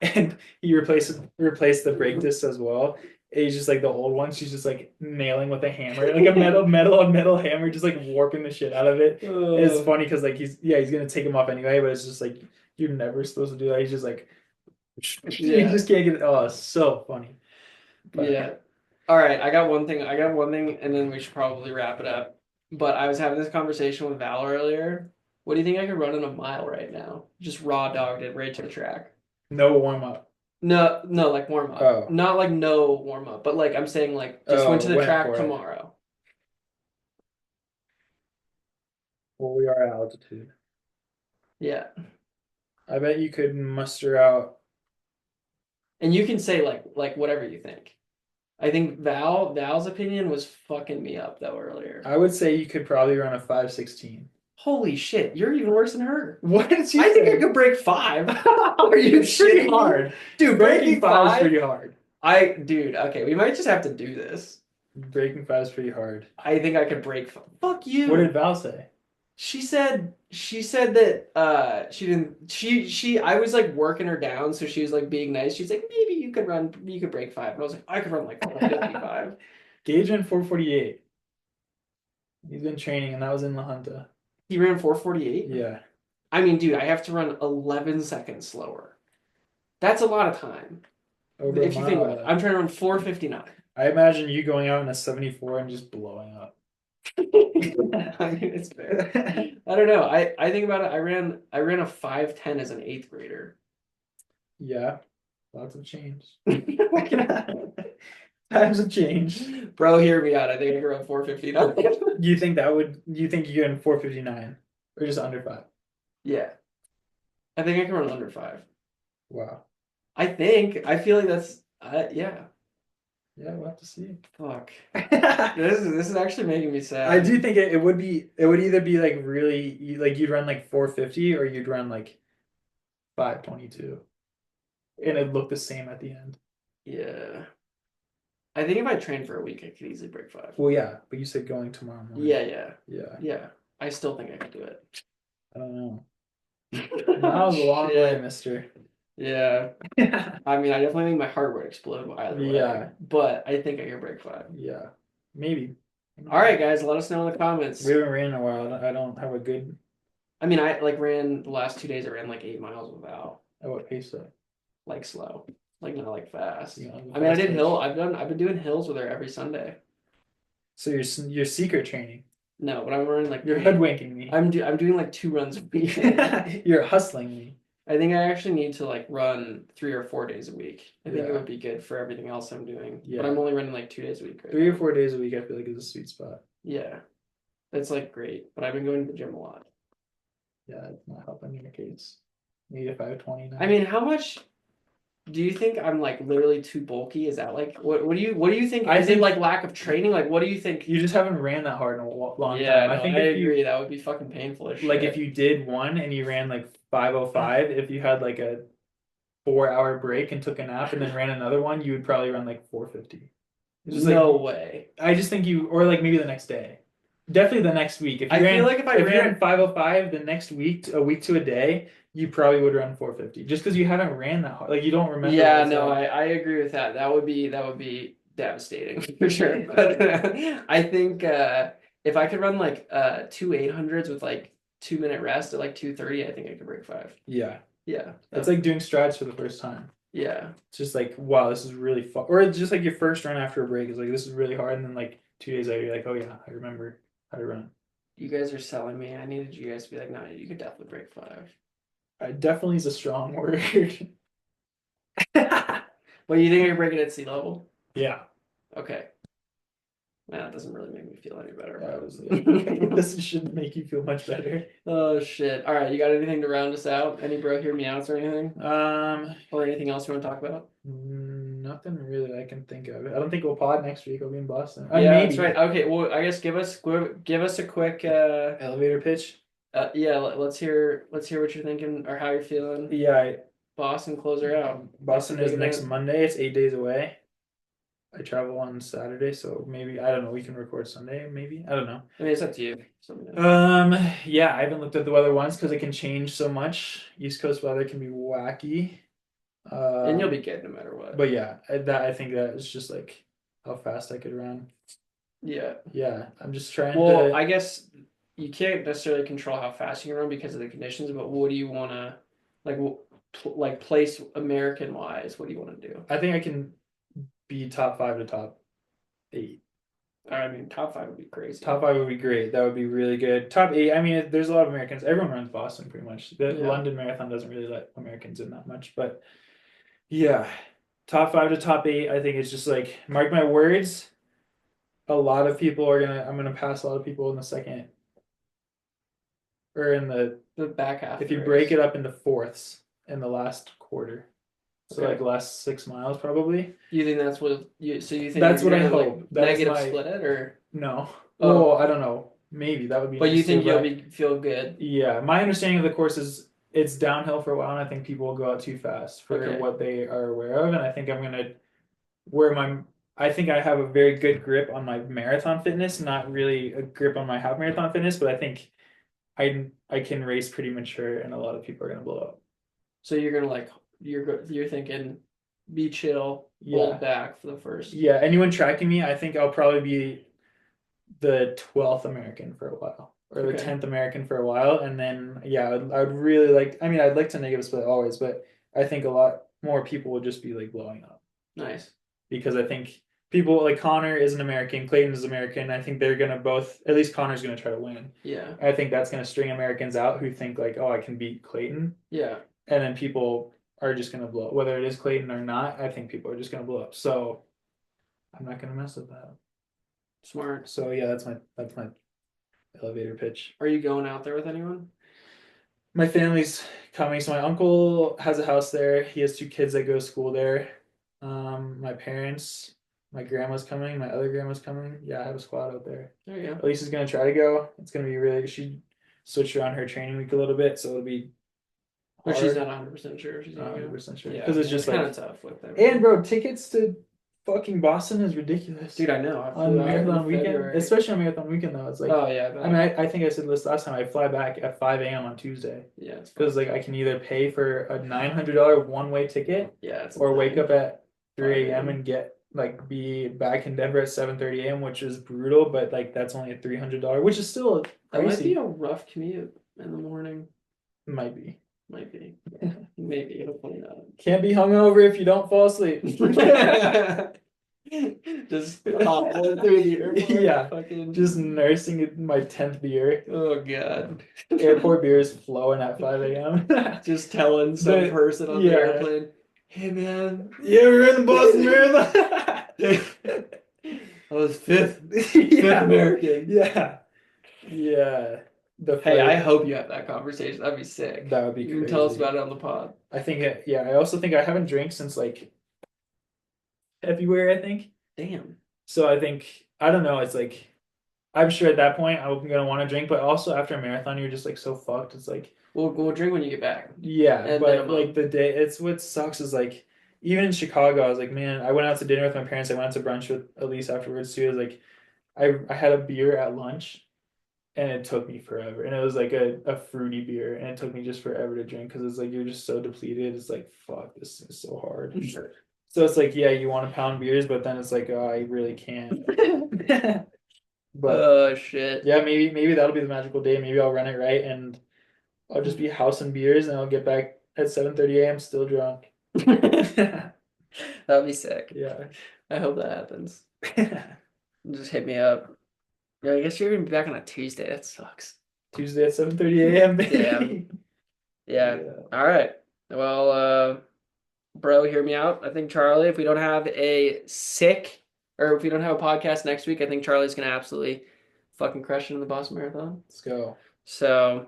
and he replaced the brake discs as well. And he's just like the old one. She's just like nailing with a hammer, like a metal on metal hammer, just like warping the shit out of it. And it's funny because like he's gonna take him off anyway, but it's just like you're never supposed to do that. He's just like you Yeah. just can't get it. Oh, it's so funny. But Yeah. All right, I got one thing. I got one thing, and then we should probably wrap it up. But I was having this conversation with Val earlier. What do you think I could run in a mile right now? Just raw dogged it right to the track. no warm up. No, no, like warm up. Oh, Not like no warm up, but like I'm saying like just went to the went track for it. tomorrow. Well, we are at altitude. Yeah. I bet you could muster out And you can say like whatever you think. I think Val's opinion was fucking me up though earlier. I would say you could probably run a 5:16. Holy shit, you're even worse than her. What did she I think I say? could break 5. Are you It's pretty shitting me? hard. Dude, Breaking breaking 5 is 5? pretty hard. Dude, okay, we might just have to do this. Breaking 5 is pretty hard. I think I could break 5. Fuck What did you. Val say? She said that she didn't she I was like working her down, so she was like being nice. She's like, maybe you could break 5. And I was like, I could run like 455. Gage ran 4:48. He's been training, and that was in La Junta. He ran 4:48? Yeah. I mean, dude, I have to run 11 seconds slower. That's a lot of time. Over a If you think about it, mile. I'm trying to run 4:59. I imagine you going out in a 74 and just blowing up. I mean, it's fair. I don't know. I think about it. I ran a 5:10 as an eighth grader. Yeah. Lots of change. Times have changed. Bro, hear me out. I think I can run 4:59. You think you get in 4:59 or just under 5? Yeah, I think I can run under 5. Wow. I feel like that's yeah. Yeah, we'll have to see. Fuck. I This is actually making me sad. do think it would either be like really like you'd run like 4:50 or you'd run like 5:22 and it'd look the same at the end. Yeah. I think if I train for a week, I could easily break 5. Well, yeah, but you said going tomorrow morning. Yeah. Yeah. I still think I could do it. I don't know. That was a long way, mister. Yeah. I mean, I definitely think my heart would explode either way. Yeah. But I think I can break 5. Yeah. Maybe. All right, guys, let us know in the comments. We haven't ran in a while. I don't have a good. I mean, I like ran the last 2 days. I ran like 8 miles without At what pace though? like slow, like not like fast. You know, I mean, I fast did pace. hill. I've been doing hills with her every Sunday. So you're secret training. No, but I'm running like You're hoodwinking me. I'm doing like 2 runs a week. You're hustling me. I think I actually need to like run 3 or 4 days a week. I think it Yeah. would be good for everything else I'm doing. Yeah. But I'm only running like 2 days a week right 3 or now. 4 days a week, I feel like is a sweet spot. Yeah, it's like great. But I've been going to the gym a lot. Yeah, it's not helping your case. Maybe if I have 29. I mean, how much do you think I'm like literally too bulky? Is that like what do you think? I Is think it like lack of training? Like what do you think? you just haven't ran that hard in a long Yeah, time. no, I think I if agree. That would be fucking painful as like shit. if you did one and you ran like 5:05, if you had like a 4-hour break and took a nap and then ran another one, you would probably run like 4:50. Just no like way. I just think you or like maybe the next day. Definitely the next week. If you I ran feel like if I you ran ran 5:05 the next week, a week to a day, you probably would run 4:50 just because you haven't ran that hard. Like you don't remember. Yeah, no, I agree with that. That would be devastating for sure. But I think if I could run like 2 800s with like 2 minute rest at like 2:30, I think I could break 5. Yeah. Yeah. It's like doing strides for the first time. Yeah. It's just like, wow, this is really fun. Or it's just like your first run after a break is like, this is really hard. And then like 2 days later, you're like, oh yeah, I remember how to run. You guys are selling me. I needed you guys to be like, no, you could definitely break 5. Definitely is a strong word. Well, you think I could break it at sea level? Yeah. Okay. Man, that doesn't really make me feel any better. This shouldn't make you feel much better. Oh shit. All right, you got anything to round us out? Any bro hear me outs or anything? Or anything else you want to talk about? Nothing really I can think of. I don't think we'll pod next week. I'll be in Boston. Yeah, maybe. that's right. Okay, well, I guess give us a quick Elevator pitch. yeah, let's hear what you're thinking or how you're feeling. Yeah, Boston, close her out. Boston is Big next event. Monday. It's 8 days away. I travel on Saturday, so maybe I don't know. We can record Sunday, maybe. I don't know. I mean, it's up to you. So, yeah, I haven't looked at the weather once because it can change so much. East Coast weather can be wacky. and you'll be good no matter what. But yeah, I think that is just like how fast I could run. Yeah. Yeah, I'm just trying Well, to. I guess you can't necessarily control how fast you can run because of the conditions, but what do you want to like place American wise? What do you want to do? I think I can be top 5 to top 8. I mean, top 5 would be crazy. Top 5 would be great. That would be really good. Top 8. I mean, there's a lot of Americans. Everyone runs Boston pretty much. The Yeah. London Marathon doesn't really let Americans in that much, but yeah, top 5 to top 8. I think it's just like mark my words. A lot of people are gonna. I'm gonna pass a lot of people in the second or in the the back half. if you break it up into fourths in the last quarter. So Okay. like last 6 miles probably. You think that's what you so you think That's you're what I gonna like hope. That is negative my split it or no. oh, Well, I don't know. Maybe that would be but you nice too, think you'll but be feel good. yeah, my understanding of the course is it's downhill for a while, and I think people will go out too fast for Okay. what they are aware of, and I think I'm gonna where my I think I have a very good grip on my marathon fitness, not really a grip on my half marathon fitness, but I think I can race pretty mature, and a lot of people are gonna blow up. So you're gonna like you're thinking be chill, hold Yeah, back for the first. yeah. Anyone tracking me, I think I'll probably be the 12th American for a while, or the Okay. 10th American for a while, and then yeah, I would really like. I mean, I'd like to negative split always, but I think a lot more people would just be like blowing up Nice. because I think people like Connor is an American, Clayton is American. I think they're gonna both. At least Connor's gonna try to win. Yeah. I think that's gonna string Americans out who think like, oh, I can beat Clayton, Yeah. and then people are just gonna blow. Whether it is Clayton or not, I think people are just gonna blow up. So I'm not gonna mess with that. Smart. So yeah, that's my elevator pitch. Are you going out there with anyone? My family's coming. So my uncle has a house there. He has two kids that go to school there. My parents, my grandma's coming. My other grandma's coming. Yeah, I have a squad out there. There you go. Elisa's gonna try to go. It's gonna be really. She switched around her training week a little bit, so it'll be But she's hard. not 100% sure if she's Not gonna go. 100% sure Yeah, because it's it's just kind like, of tough with and everything. bro, tickets to fucking Boston is ridiculous Dude, I know. I flew on out in marathon weekend, February. especially on marathon weekend though. It's like, Oh yeah, I I mean, bet. I think I said this last time. I fly back at 5 a.m. on Tuesday. Yeah, it's Because fun. like I can either pay for a $900 one-way ticket Yeah, it's or wake insane. up at 5 3 a.m. a.m. and get like be back in Denver at 7:30 a.m., which is brutal, but like that's only a $300, which is still That might be pricey. a rough commute in the morning. Might be. Might be. Maybe. Hopefully not. Can't be hungover if you don't fall asleep. Just hobbling through the airport. Yeah, Fucking. just nursing my 10th beer. Oh God. Airport beer is flowing at 5 a.m. Just telling some The person on the yeah. airplane, hey man, Yeah, we're in the Boston Marathon. I was fifth Yeah. American. Yeah. Yeah. The Hey, I flight. hope you have that conversation. That'd be sick. That would be You can tell us crazy. about it on the pod. I think yeah, I also think I haven't drank since like February, I think. Damn. So I think I don't know, it's like I'm sure at that point I'm gonna want to drink, but also after a marathon you're just like so fucked. It's like We'll drink when you get back. yeah, At but like minimum. the day it's what sucks is like even in Chicago, I was like, man, I went out to dinner with my parents, I went out to brunch with Elise afterwards too. I was like I had a beer at lunch and it took me forever. And it was like a fruity beer, and it took me just forever to drink because it's like you're just so depleted. It's like, fuck, this is so hard. So it's like, yeah, you want to pound beers, but then it's like, oh, I really can't. But Oh shit. yeah, maybe that'll be the magical day. Maybe I'll run it right and I'll just be housing beers and I'll get back at 7:30 a.m. still drunk. That'd be sick. Yeah. I hope that happens. Just hit me up. Yeah, I guess you're gonna be back on a Tuesday. That sucks. Tuesday at 7:30 a.m. Damn. baby. Yeah. Yeah. All right. Well, bro, hear me out. I think Charlie, if we don't have a sick or if we don't have a podcast next week, I think Charlie's gonna absolutely fucking crush it in the Boston Marathon. Let's go. So,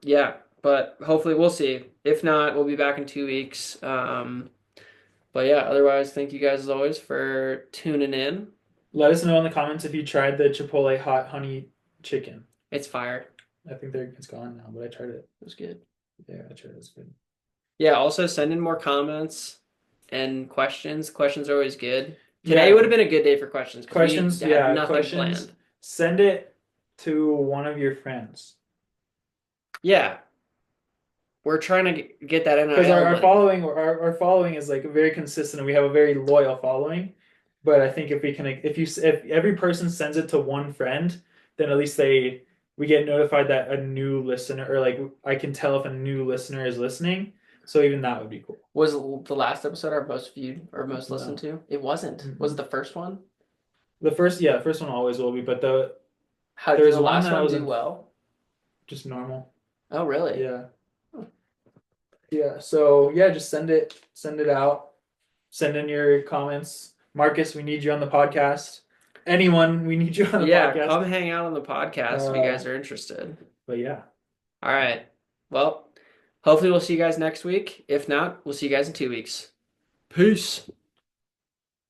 yeah, but hopefully we'll see. If not, we'll be back in 2 weeks. But yeah, otherwise, thank you guys as always for tuning in. Let us know in the comments if you tried the Chipotle hot honey chicken. It's fire. I think it's gone now, but I tried it. It was good. Yeah, I tried it. It's good. Yeah, also send in more comments and questions. Questions are always good. Today Yeah, would have been a good day for questions because questions. we had Yeah, nothing questions. planned. Send it to one of your friends Yeah, we're trying to get that because NIL our money. following our following is like very consistent and we have a very loyal following. But I think if we can, if every person sends it to one friend, then at least we get notified that a new listener or like I can tell if a new listener is listening. So even that would be cool. Was the last episode our most viewed or most listened No. to? It wasn't. Mm-mm. Was it the first one? The first one always will be, but How did there's the one last that one do wasn't well? just normal. Oh, really? Yeah. Yeah. So yeah, just send it out. Send in your comments. Marcus, we need you on the podcast. Anyone, we need you on the Yeah, podcast. come hang out on the podcast if you guys are interested. But yeah. All right. Well, Hopefully we'll see you guys next week. If not, we'll see you guys in 2 weeks. Peace.